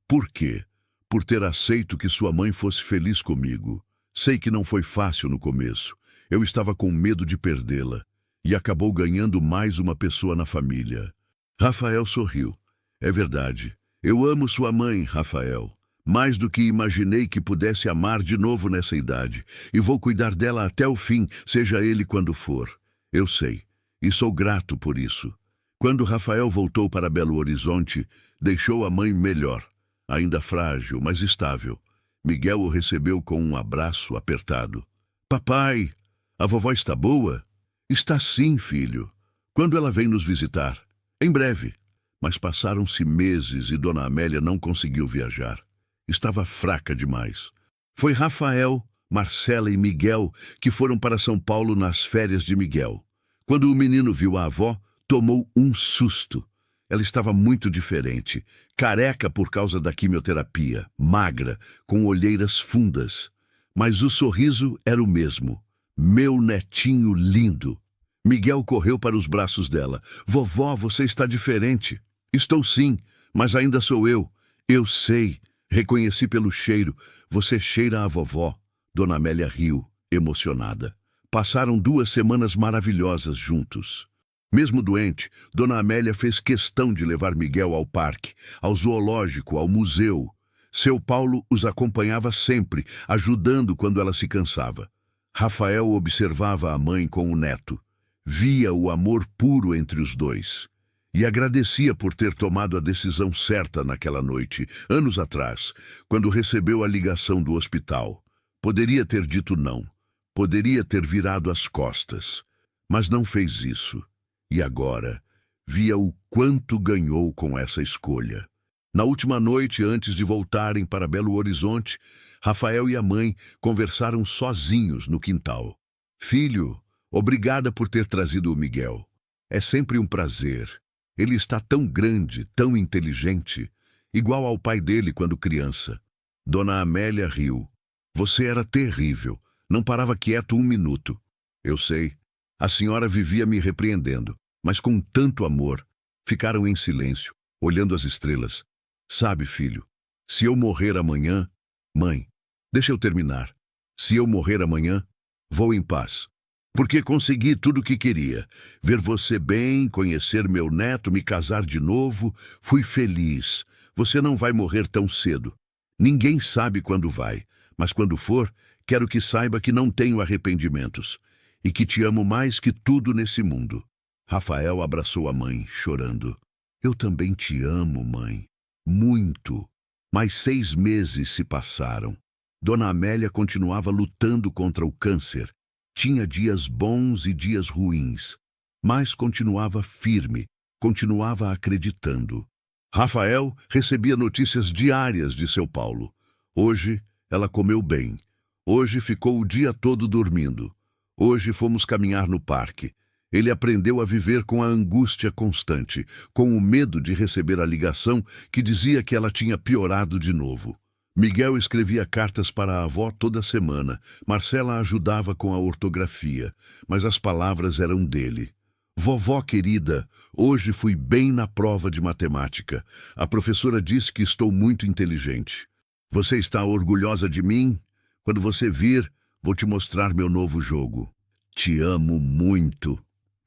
Por quê? Por ter aceito que sua mãe fosse feliz comigo. Sei que não foi fácil no começo. Eu estava com medo de perdê-la. E acabou ganhando mais uma pessoa na família. Rafael sorriu. É verdade. Eu amo sua mãe, Rafael. Mais do que imaginei que pudesse amar de novo nessa idade. E vou cuidar dela até o fim, seja ele quando for. Eu sei. E sou grato por isso. Quando Rafael voltou para Belo Horizonte, deixou a mãe melhor. Ainda frágil, mas estável. Miguel o recebeu com um abraço apertado. Papai, a vovó está boa? Está sim, filho. Quando ela vem nos visitar? Em breve. Mas passaram-se meses e Dona Amélia não conseguiu viajar. Estava fraca demais. Foi Rafael, Marcela e Miguel que foram para São Paulo nas férias de Miguel. Quando o menino viu a avó, tomou um susto. Ela estava muito diferente, careca por causa da quimioterapia, magra, com olheiras fundas. Mas o sorriso era o mesmo. Meu netinho lindo. Miguel correu para os braços dela. Vovó, você está diferente. Estou sim, mas ainda sou eu. Eu sei. Reconheci pelo cheiro. Você cheira a vovó. Dona Amélia riu, emocionada. Passaram 2 semanas maravilhosas juntos. Mesmo doente, Dona Amélia fez questão de levar Miguel ao parque, ao zoológico, ao museu. Seu Paulo os acompanhava sempre, ajudando quando ela se cansava. Rafael observava a mãe com o neto. Via o amor puro entre os dois. E agradecia por ter tomado a decisão certa naquela noite, anos atrás, quando recebeu a ligação do hospital. Poderia ter dito não. Poderia ter virado as costas. Mas não fez isso. E agora, via o quanto ganhou com essa escolha. Na última noite, antes de voltarem para Belo Horizonte, Rafael e a mãe conversaram sozinhos no quintal. Filho, obrigada por ter trazido o Miguel. É sempre um prazer. Ele está tão grande, tão inteligente, igual ao pai dele quando criança. Dona Amélia riu. Você era terrível. Não parava quieto um minuto. Eu sei. A senhora vivia me repreendendo, mas com tanto amor. Ficaram em silêncio, olhando as estrelas. Sabe, filho, se eu morrer amanhã... Mãe, deixa eu terminar. Se eu morrer amanhã, vou em paz. Porque consegui tudo o que queria. Ver você bem, conhecer meu neto, me casar de novo. Fui feliz. Você não vai morrer tão cedo. Ninguém sabe quando vai, mas quando for, quero que saiba que não tenho arrependimentos. E que te amo mais que tudo nesse mundo. Rafael abraçou a mãe, chorando. Eu também te amo, mãe. Muito. Mais 6 meses se passaram. Dona Amélia continuava lutando contra o câncer. Tinha dias bons e dias ruins. Mas continuava firme, continuava acreditando. Rafael recebia notícias diárias de seu Paulo. Hoje, ela comeu bem. Hoje ficou o dia todo dormindo. Hoje fomos caminhar no parque. Ele aprendeu a viver com a angústia constante, com o medo de receber a ligação que dizia que ela tinha piorado de novo. Miguel escrevia cartas para a avó toda semana. Marcela ajudava com a ortografia, mas as palavras eram dele. Vovó querida, hoje fui bem na prova de matemática. A professora disse que estou muito inteligente. Você está orgulhosa de mim? Quando você vir, vou te mostrar meu novo jogo. Te amo muito.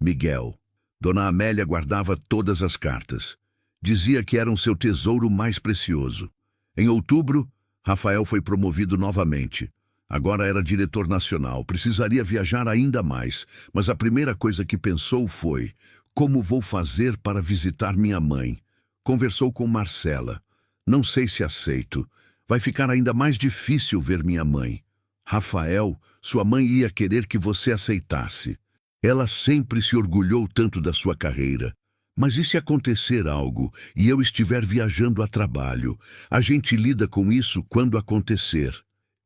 Miguel. Dona Amélia guardava todas as cartas. Dizia que eram seu tesouro mais precioso. Em outubro, Rafael foi promovido novamente. Agora era diretor nacional, precisaria viajar ainda mais, mas a primeira coisa que pensou foi: como vou fazer para visitar minha mãe? Conversou com Marcela. Não sei se aceito. Vai ficar ainda mais difícil ver minha mãe. Rafael, sua mãe ia querer que você aceitasse. Ela sempre se orgulhou tanto da sua carreira. Mas e se acontecer algo e eu estiver viajando a trabalho? A gente lida com isso quando acontecer.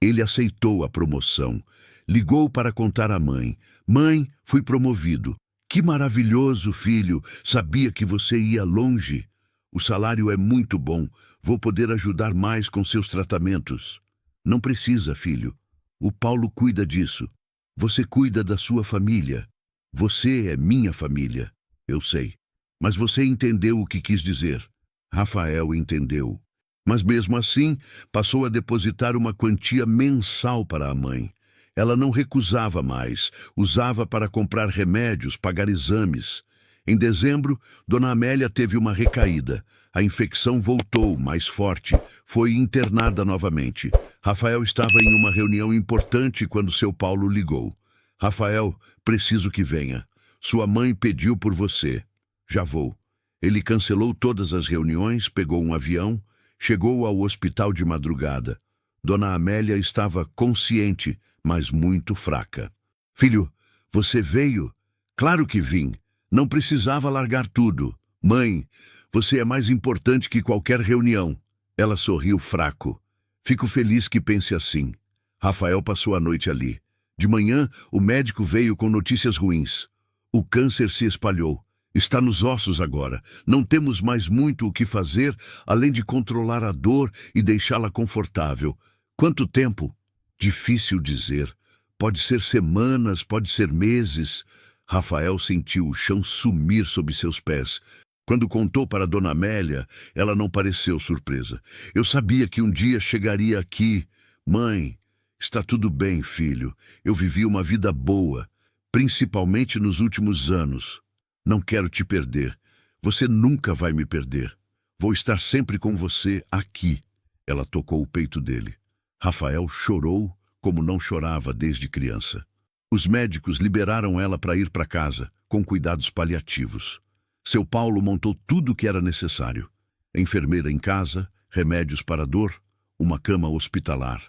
Ele aceitou a promoção. Ligou para contar à mãe. Mãe, fui promovido. Que maravilhoso, filho. Sabia que você ia longe. O salário é muito bom. Vou poder ajudar mais com seus tratamentos. Não precisa, filho. O Paulo cuida disso. Você cuida da sua família. Você é minha família. Eu sei. Mas você entendeu o que quis dizer. Rafael entendeu. Mas mesmo assim, passou a depositar uma quantia mensal para a mãe. Ela não recusava mais. Usava para comprar remédios, pagar exames. Em dezembro, Dona Amélia teve uma recaída. A infecção voltou, mais forte. Foi internada novamente. Rafael estava em uma reunião importante quando seu Paulo ligou. Rafael, preciso que venha. Sua mãe pediu por você. Já vou. Ele cancelou todas as reuniões, pegou um avião, chegou ao hospital de madrugada. Dona Amélia estava consciente, mas muito fraca. Filho, você veio? Claro que vim. Não precisava largar tudo. Mãe, você é mais importante que qualquer reunião. Ela sorriu fraco. Fico feliz que pense assim. Rafael passou a noite ali. De manhã, o médico veio com notícias ruins. O câncer se espalhou. Está nos ossos agora. Não temos mais muito o que fazer, além de controlar a dor e deixá-la confortável. Quanto tempo? Difícil dizer. Pode ser semanas, pode ser meses. Rafael sentiu o chão sumir sob seus pés. Quando contou para Dona Amélia, ela não pareceu surpresa. Eu sabia que um dia chegaria aqui. Mãe, está tudo bem, filho. Eu vivi uma vida boa, principalmente nos últimos anos. Não quero te perder. Você nunca vai me perder. Vou estar sempre com você aqui. Ela tocou o peito dele. Rafael chorou como não chorava desde criança. Os médicos liberaram ela para ir para casa, com cuidados paliativos. Seu Paulo montou tudo o que era necessário. Enfermeira em casa, remédios para a dor, uma cama hospitalar.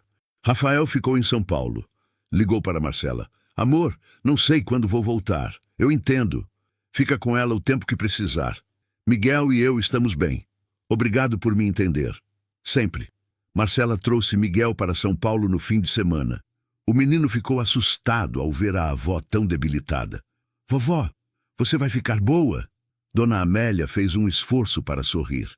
Rafael ficou em São Paulo. Ligou para Marcela. Amor, não sei quando vou voltar. Eu entendo. Fica com ela o tempo que precisar. Miguel e eu estamos bem. Obrigado por me entender. Sempre. Marcela trouxe Miguel para São Paulo no fim de semana. O menino ficou assustado ao ver a avó tão debilitada. Vovó, você vai ficar boa? Dona Amélia fez um esforço para sorrir.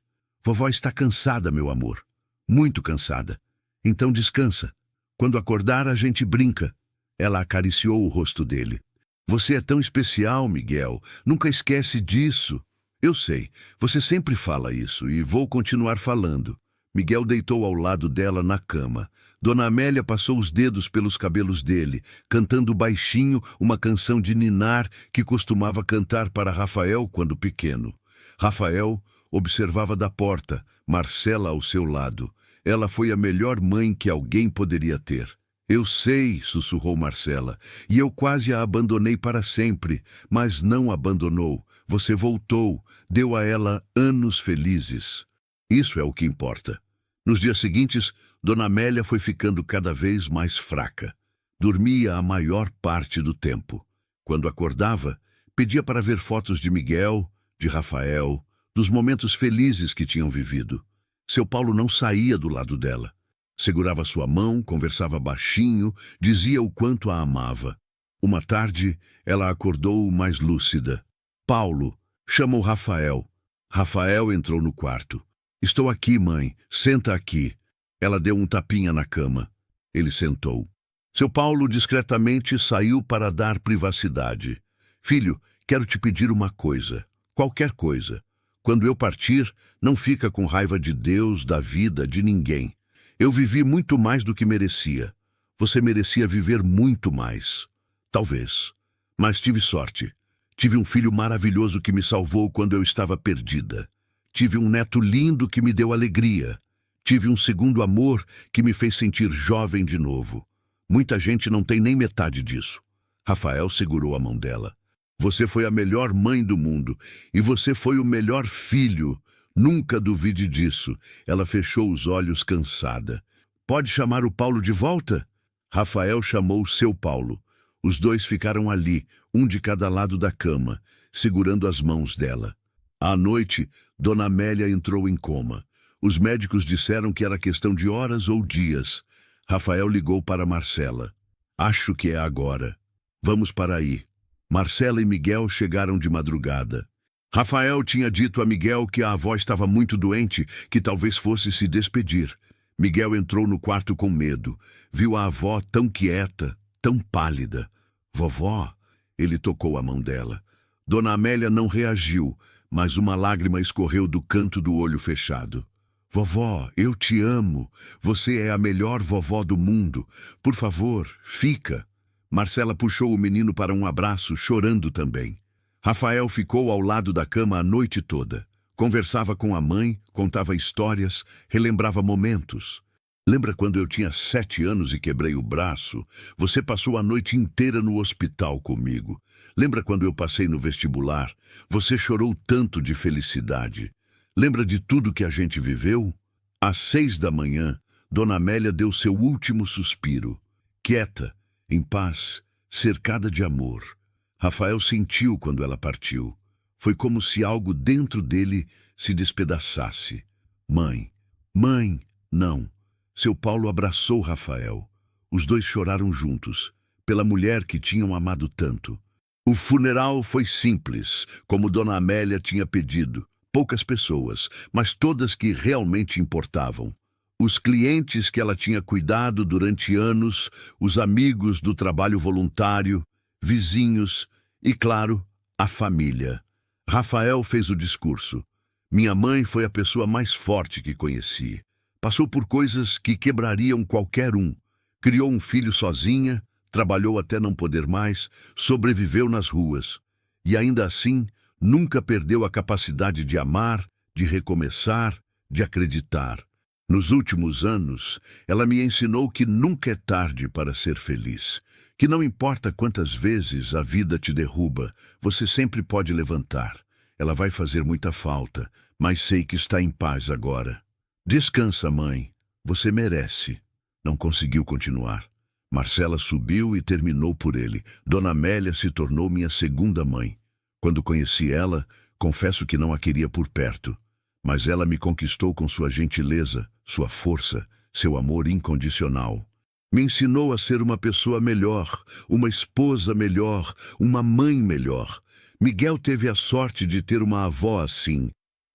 Vovó está cansada, meu amor. Muito cansada. Então descansa. Quando acordar, a gente brinca. Ela acariciou o rosto dele. Você é tão especial, Miguel. Nunca esquece disso. Eu sei, você sempre fala isso e vou continuar falando. Miguel deitou ao lado dela na cama. Dona Amélia passou os dedos pelos cabelos dele, cantando baixinho uma canção de ninar que costumava cantar para Rafael quando pequeno. Rafael observava da porta, Marcela ao seu lado. Ela foi a melhor mãe que alguém poderia ter. Eu sei, sussurrou Marcela, e eu quase a abandonei para sempre, mas não abandonou. Você voltou, deu a ela anos felizes. Isso é o que importa. Nos dias seguintes, Dona Amélia foi ficando cada vez mais fraca. Dormia a maior parte do tempo. Quando acordava, pedia para ver fotos de Miguel, de Rafael, dos momentos felizes que tinham vivido. Seu Paulo não saía do lado dela. Segurava sua mão, conversava baixinho, dizia o quanto a amava. Uma tarde, ela acordou mais lúcida. Paulo, chama o Rafael. Rafael entrou no quarto. Estou aqui, mãe. Senta aqui. Ela deu um tapinha na cama. Ele sentou. Seu Paulo discretamente saiu para dar privacidade. Filho, quero te pedir uma coisa. Qualquer coisa. Quando eu partir, não fica com raiva de Deus, da vida, de ninguém. Eu vivi muito mais do que merecia. Você merecia viver muito mais. Talvez. Mas tive sorte. Tive um filho maravilhoso que me salvou quando eu estava perdida. Tive um neto lindo que me deu alegria. Tive um segundo amor que me fez sentir jovem de novo. Muita gente não tem nem metade disso. Rafael segurou a mão dela. Você foi a melhor mãe do mundo. E você foi o melhor filho. Nunca duvide disso. Ela fechou os olhos cansada. Pode chamar o Paulo de volta? Rafael chamou seu Paulo. Os dois ficaram ali, um de cada lado da cama, segurando as mãos dela. À noite, Dona Amélia entrou em coma. Os médicos disseram que era questão de horas ou dias. Rafael ligou para Marcela. Acho que é agora. Vamos para aí. Marcela e Miguel chegaram de madrugada. Rafael tinha dito a Miguel que a avó estava muito doente, que talvez fosse se despedir. Miguel entrou no quarto com medo. Viu a avó tão quieta, tão pálida. Vovó, ele tocou a mão dela. Dona Amélia não reagiu, mas uma lágrima escorreu do canto do olho fechado. Vovó, eu te amo. Você é a melhor vovó do mundo. Por favor, fica. Marcela puxou o menino para um abraço, chorando também. Rafael ficou ao lado da cama a noite toda. Conversava com a mãe, contava histórias, relembrava momentos. Lembra quando eu tinha 7 anos e quebrei o braço? Você passou a noite inteira no hospital comigo. Lembra quando eu passei no vestibular? Você chorou tanto de felicidade. Lembra de tudo que a gente viveu? Às 6 da manhã, Dona Amélia deu seu último suspiro. Quieta, em paz, cercada de amor. Rafael sentiu quando ela partiu. Foi como se algo dentro dele se despedaçasse. Mãe, mãe, não. Seu Paulo abraçou Rafael. Os dois choraram juntos, pela mulher que tinham amado tanto. O funeral foi simples, como Dona Amélia tinha pedido. Poucas pessoas, mas todas que realmente importavam. Os clientes que ela tinha cuidado durante anos, os amigos do trabalho voluntário, vizinhos e, claro, a família. Rafael fez o discurso. Minha mãe foi a pessoa mais forte que conheci. Passou por coisas que quebrariam qualquer um. Criou um filho sozinha, trabalhou até não poder mais, sobreviveu nas ruas. E ainda assim, nunca perdeu a capacidade de amar, de recomeçar, de acreditar. Nos últimos anos, ela me ensinou que nunca é tarde para ser feliz. Que não importa quantas vezes a vida te derruba, você sempre pode levantar. Ela vai fazer muita falta, mas sei que está em paz agora. Descansa, mãe. Você merece. Não conseguiu continuar. Marcela subiu e terminou por ele. Dona Amélia se tornou minha segunda mãe. Quando conheci ela, confesso que não a queria por perto. Mas ela me conquistou com sua gentileza, sua força, seu amor incondicional. Me ensinou a ser uma pessoa melhor, uma esposa melhor, uma mãe melhor. Miguel teve a sorte de ter uma avó assim.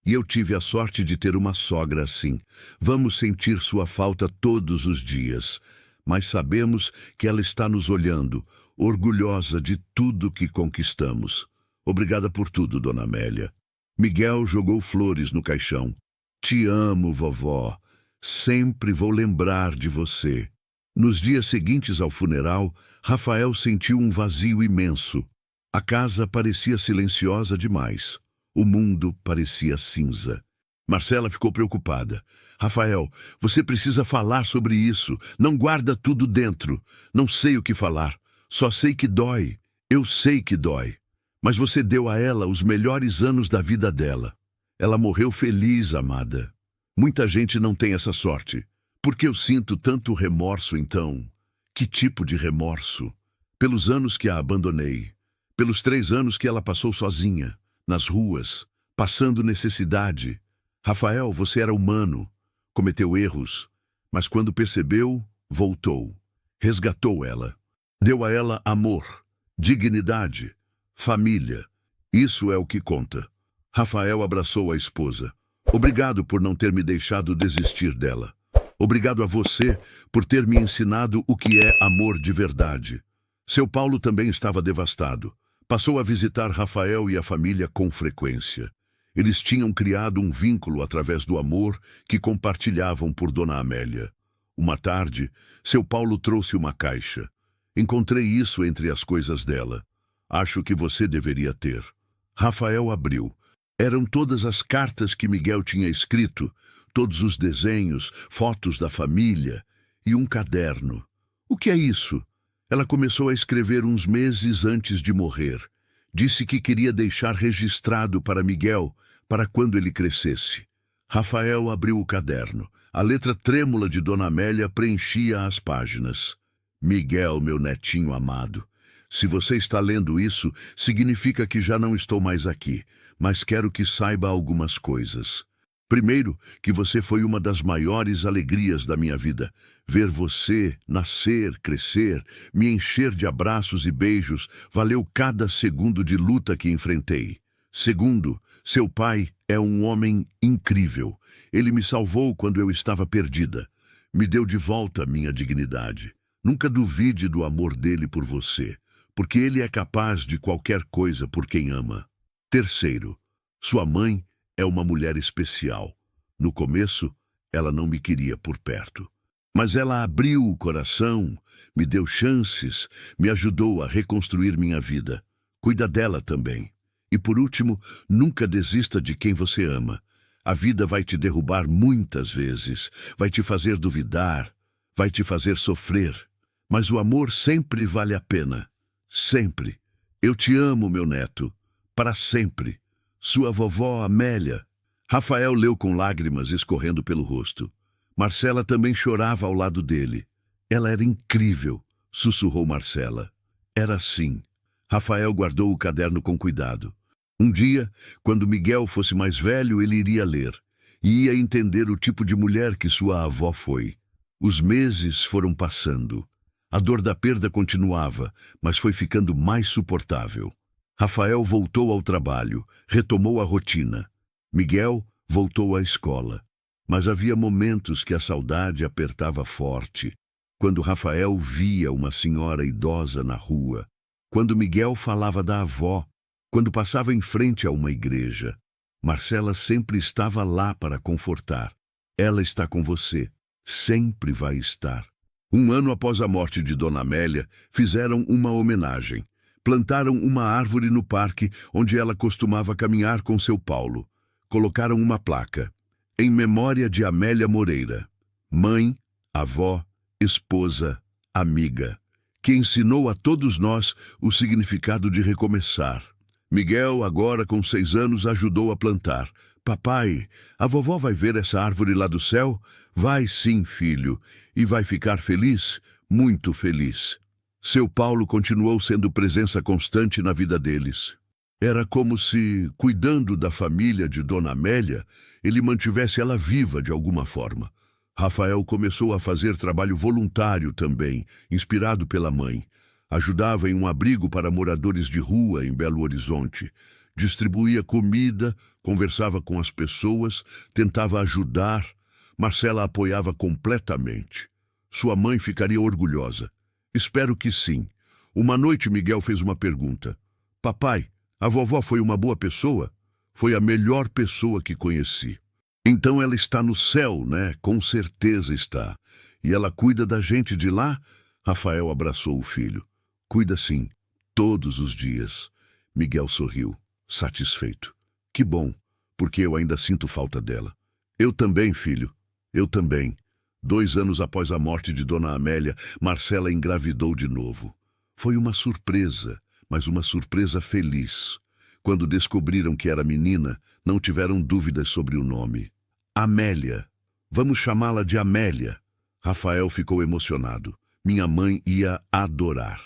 E eu tive a sorte de ter uma sogra assim. Vamos sentir sua falta todos os dias. Mas sabemos que ela está nos olhando, orgulhosa de tudo que conquistamos. Obrigada por tudo, Dona Amélia. Miguel jogou flores no caixão. Te amo, vovó. Sempre vou lembrar de você. Nos dias seguintes ao funeral, Rafael sentiu um vazio imenso. A casa parecia silenciosa demais. O mundo parecia cinza. Marcela ficou preocupada. Rafael, você precisa falar sobre isso. Não guarda tudo dentro. Não sei o que falar. Só sei que dói. Eu sei que dói. Mas você deu a ela os melhores anos da vida dela. Ela morreu feliz, amada. Muita gente não tem essa sorte. Por que eu sinto tanto remorso, então? Que tipo de remorso? Pelos anos que a abandonei. Pelos 3 anos que ela passou sozinha, nas ruas, passando necessidade. Rafael, você era humano. Cometeu erros. Mas quando percebeu, voltou. Resgatou ela. Deu a ela amor, dignidade, família. Isso é o que conta. Rafael abraçou a esposa. Obrigado por não ter me deixado desistir dela. Obrigado a você por ter me ensinado o que é amor de verdade. Seu Paulo também estava devastado. Passou a visitar Rafael e a família com frequência. Eles tinham criado um vínculo através do amor que compartilhavam por Dona Amélia. Uma tarde, seu Paulo trouxe uma caixa. Encontrei isso entre as coisas dela. Acho que você deveria ter. Rafael abriu. Eram todas as cartas que Miguel tinha escrito, todos os desenhos, fotos da família e um caderno. O que é isso? Ela começou a escrever uns meses antes de morrer. Disse que queria deixar registrado para Miguel, para quando ele crescesse. Rafael abriu o caderno. A letra trêmula de Dona Amélia preenchia as páginas. Miguel, meu netinho amado, se você está lendo isso, significa que já não estou mais aqui, mas quero que saiba algumas coisas. Primeiro, que você foi uma das maiores alegrias da minha vida. Ver você nascer, crescer, me encher de abraços e beijos, valeu cada segundo de luta que enfrentei. Segundo, seu pai é um homem incrível. Ele me salvou quando eu estava perdida. Me deu de volta minha dignidade. Nunca duvide do amor dele por você, porque ele é capaz de qualquer coisa por quem ama. Terceiro, sua mãe é uma mulher especial. No começo, ela não me queria por perto. Mas ela abriu o coração, me deu chances, me ajudou a reconstruir minha vida. Cuida dela também. E por último, nunca desista de quem você ama. A vida vai te derrubar muitas vezes, vai te fazer duvidar, vai te fazer sofrer. Mas o amor sempre vale a pena. Sempre. Eu te amo, meu neto. Para sempre. Sua vovó Amélia. Rafael leu com lágrimas escorrendo pelo rosto. Marcela também chorava ao lado dele. Ela era incrível, sussurrou Marcela. Era assim. Rafael guardou o caderno com cuidado. Um dia, quando Miguel fosse mais velho, ele iria ler e ia entender o tipo de mulher que sua avó foi. Os meses foram passando. A dor da perda continuava, mas foi ficando mais suportável. Rafael voltou ao trabalho, retomou a rotina. Miguel voltou à escola. Mas havia momentos que a saudade apertava forte. Quando Rafael via uma senhora idosa na rua. Quando Miguel falava da avó. Quando passava em frente a uma igreja. Marcela sempre estava lá para confortar. Ela está com você. Sempre vai estar. Um ano após a morte de Dona Amélia, fizeram uma homenagem. Plantaram uma árvore no parque onde ela costumava caminhar com seu Paulo. Colocaram uma placa. Em memória de Amélia Moreira. Mãe, avó, esposa, amiga. Que ensinou a todos nós o significado de recomeçar. Miguel, agora com 6 anos, ajudou a plantar. Papai, a vovó vai ver essa árvore lá do céu? Vai sim, filho. E vai ficar feliz? Muito feliz. Seu Paulo continuou sendo presença constante na vida deles. Era como se, cuidando da família de Dona Amélia, ele mantivesse ela viva de alguma forma. Rafael começou a fazer trabalho voluntário também, inspirado pela mãe. Ajudava em um abrigo para moradores de rua em Belo Horizonte. Distribuía comida, conversava com as pessoas, tentava ajudar. Marcela apoiava completamente. Sua mãe ficaria orgulhosa. Espero que sim. Uma noite Miguel fez uma pergunta. Papai, a vovó foi uma boa pessoa? Foi a melhor pessoa que conheci. Então ela está no céu, né? Com certeza está. E ela cuida da gente de lá? Rafael abraçou o filho. Cuida sim, todos os dias. Miguel sorriu, satisfeito. Que bom, porque eu ainda sinto falta dela. Eu também, filho, eu também. 2 anos após a morte de Dona Amélia, Marcela engravidou de novo. Foi uma surpresa, mas uma surpresa feliz. Quando descobriram que era menina, não tiveram dúvidas sobre o nome. Amélia. Vamos chamá-la de Amélia. Rafael ficou emocionado. Minha mãe ia adorar.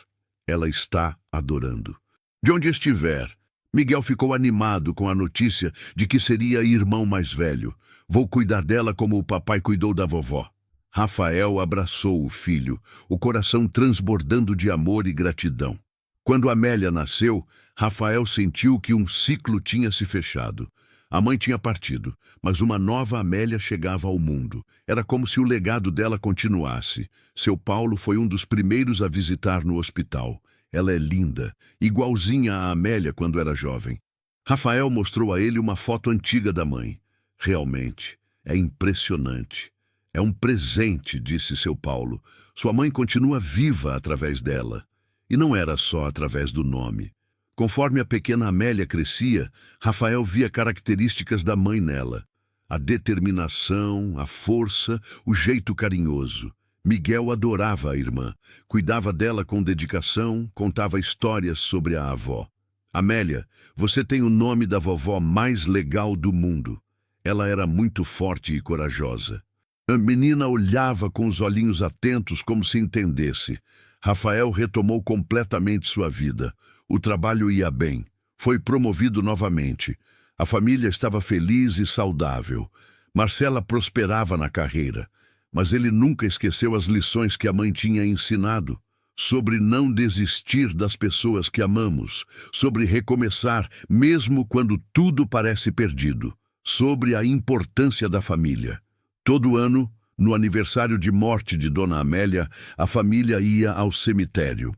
Ela está adorando. De onde estiver, Miguel ficou animado com a notícia de que seria irmão mais velho. Vou cuidar dela como o papai cuidou da vovó. Rafael abraçou o filho, o coração transbordando de amor e gratidão. Quando Amélia nasceu, Rafael sentiu que um ciclo tinha se fechado. A mãe tinha partido, mas uma nova Amélia chegava ao mundo. Era como se o legado dela continuasse. Seu Paulo foi um dos primeiros a visitar no hospital. Ela é linda, igualzinha a Amélia quando era jovem. Rafael mostrou a ele uma foto antiga da mãe. Realmente, é impressionante. É um presente, disse seu Paulo. Sua mãe continua viva através dela. E não era só através do nome. Conforme a pequena Amélia crescia, Rafael via características da mãe nela. A determinação, a força, o jeito carinhoso. Miguel adorava a irmã, cuidava dela com dedicação, contava histórias sobre a avó. Amélia, você tem o nome da vovó mais legal do mundo. Ela era muito forte e corajosa. A menina olhava com os olhinhos atentos como se entendesse. Rafael retomou completamente sua vida. O trabalho ia bem. Foi promovido novamente. A família estava feliz e saudável. Marcela prosperava na carreira. Mas ele nunca esqueceu as lições que a mãe tinha ensinado. Sobre não desistir das pessoas que amamos. Sobre recomeçar, mesmo quando tudo parece perdido. Sobre a importância da família. Todo ano, no aniversário de morte de Dona Amélia, a família ia ao cemitério.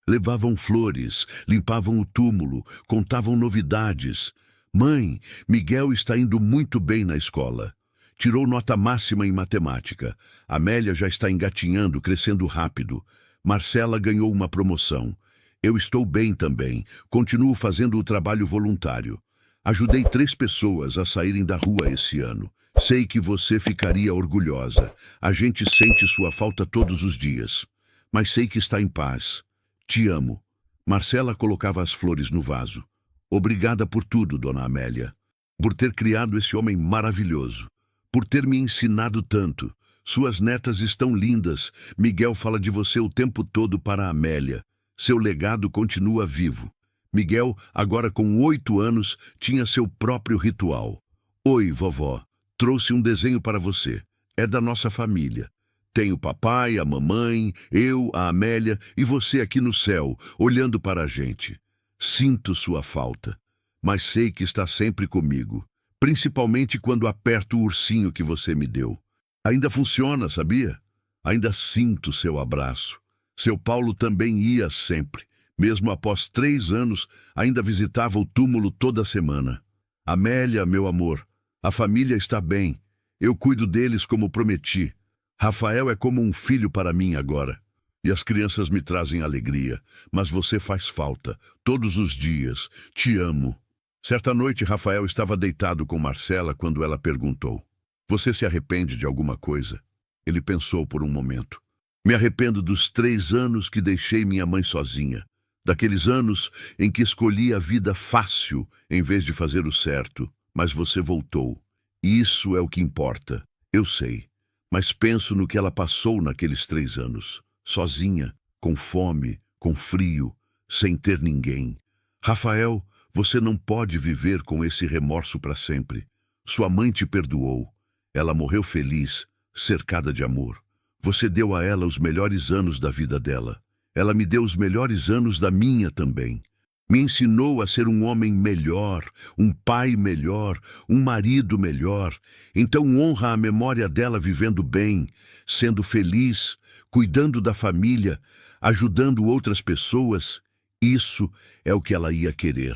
Levavam flores, limpavam o túmulo, contavam novidades. Mãe, Miguel está indo muito bem na escola. Tirou nota máxima em matemática. Amélia já está engatinhando, crescendo rápido. Marcela ganhou uma promoção. Eu estou bem também. Continuo fazendo o trabalho voluntário. Ajudei 3 pessoas a saírem da rua esse ano. Sei que você ficaria orgulhosa. A gente sente sua falta todos os dias. Mas sei que está em paz. Te amo. Marcela colocava as flores no vaso. Obrigada por tudo, Dona Amélia. Por ter criado esse homem maravilhoso. Por ter me ensinado tanto. Suas netas estão lindas. Miguel fala de você o tempo todo para a Amélia. Seu legado continua vivo. Miguel, agora com 8 anos, tinha seu próprio ritual. Oi, vovó. Trouxe um desenho para você. É da nossa família. Tem o papai, a mamãe, eu, a Amélia e você aqui no céu, olhando para a gente. Sinto sua falta, mas sei que está sempre comigo, principalmente quando aperto o ursinho que você me deu. Ainda funciona, sabia? Ainda sinto seu abraço. Seu Paulo também ia sempre. Mesmo após 3 anos, ainda visitava o túmulo toda semana. Amélia, meu amor, a família está bem. Eu cuido deles como prometi. Rafael é como um filho para mim agora. E as crianças me trazem alegria, mas você faz falta, todos os dias. Te amo. Certa noite, Rafael estava deitado com Marcela quando ela perguntou: Você se arrepende de alguma coisa? Ele pensou por um momento. Me arrependo dos 3 anos que deixei minha mãe sozinha. Daqueles anos em que escolhi a vida fácil em vez de fazer o certo. Mas você voltou. E isso é o que importa. Eu sei. Mas penso no que ela passou naqueles 3 anos. Sozinha, com fome, com frio, sem ter ninguém. Rafael, você não pode viver com esse remorso para sempre. Sua mãe te perdoou. Ela morreu feliz, cercada de amor. Você deu a ela os melhores anos da vida dela. Ela me deu os melhores anos da minha também. Me ensinou a ser um homem melhor, um pai melhor, um marido melhor. Então honra a memória dela vivendo bem, sendo feliz, cuidando da família, ajudando outras pessoas. Isso é o que ela ia querer.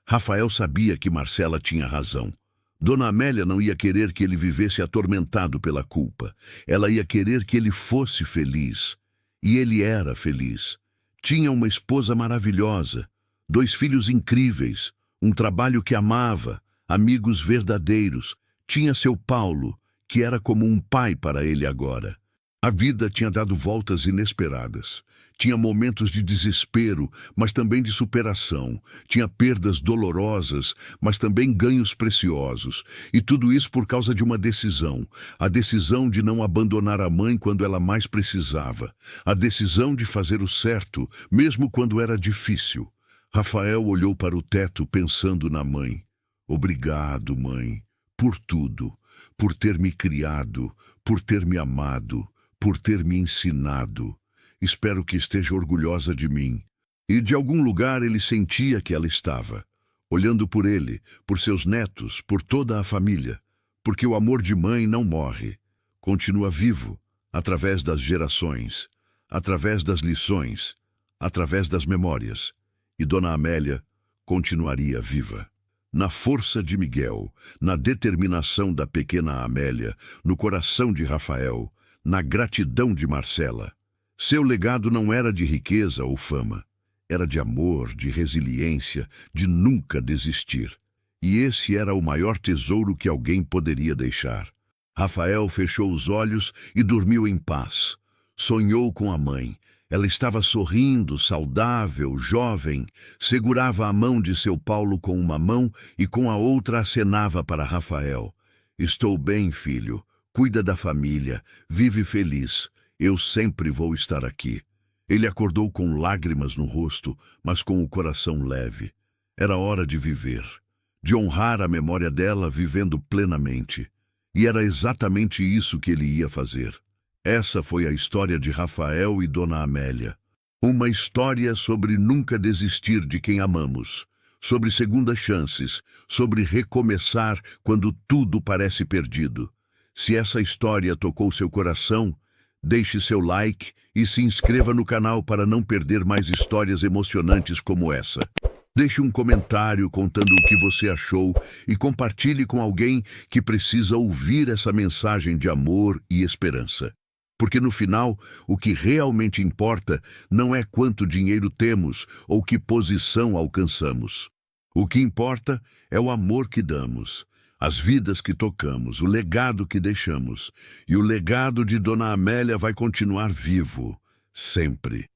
Rafael sabia que Marcela tinha razão. Dona Amélia não ia querer que ele vivesse atormentado pela culpa. Ela ia querer que ele fosse feliz. E ele era feliz. Tinha uma esposa maravilhosa, 2 filhos incríveis, um trabalho que amava, amigos verdadeiros. Tinha seu Paulo, que era como um pai para ele agora. A vida tinha dado voltas inesperadas. Tinha momentos de desespero, mas também de superação. Tinha perdas dolorosas, mas também ganhos preciosos. E tudo isso por causa de uma decisão. A decisão de não abandonar a mãe quando ela mais precisava. A decisão de fazer o certo, mesmo quando era difícil. Rafael olhou para o teto pensando na mãe. Obrigado, mãe, por tudo. Por ter me criado, por ter me amado, por ter me ensinado. Espero que esteja orgulhosa de mim. E de algum lugar ele sentia que ela estava. Olhando por ele, por seus netos, por toda a família. Porque o amor de mãe não morre. Continua vivo, através das gerações, através das lições, através das memórias. E Dona Amélia continuaria viva. Na força de Miguel, na determinação da pequena Amélia, no coração de Rafael, na gratidão de Marcela. Seu legado não era de riqueza ou fama. Era de amor, de resiliência, de nunca desistir. E esse era o maior tesouro que alguém poderia deixar. Rafael fechou os olhos e dormiu em paz. Sonhou com a mãe. Ela estava sorrindo, saudável, jovem. Segurava a mão de seu Paulo com uma mão e com a outra acenava para Rafael. Estou bem, filho. Cuida da família. Vive feliz. Eu sempre vou estar aqui. Ele acordou com lágrimas no rosto, mas com o coração leve. Era hora de viver, de honrar a memória dela vivendo plenamente. E era exatamente isso que ele ia fazer. Essa foi a história de Rafael e Dona Amélia. Uma história sobre nunca desistir de quem amamos, sobre segundas chances, sobre recomeçar quando tudo parece perdido. Se essa história tocou seu coração, deixe seu like e se inscreva no canal para não perder mais histórias emocionantes como essa. Deixe um comentário contando o que você achou e compartilhe com alguém que precisa ouvir essa mensagem de amor e esperança. Porque no final, o que realmente importa não é quanto dinheiro temos ou que posição alcançamos. O que importa é o amor que damos, as vidas que tocamos, o legado que deixamos. E o legado de Dona Amélia vai continuar vivo, sempre.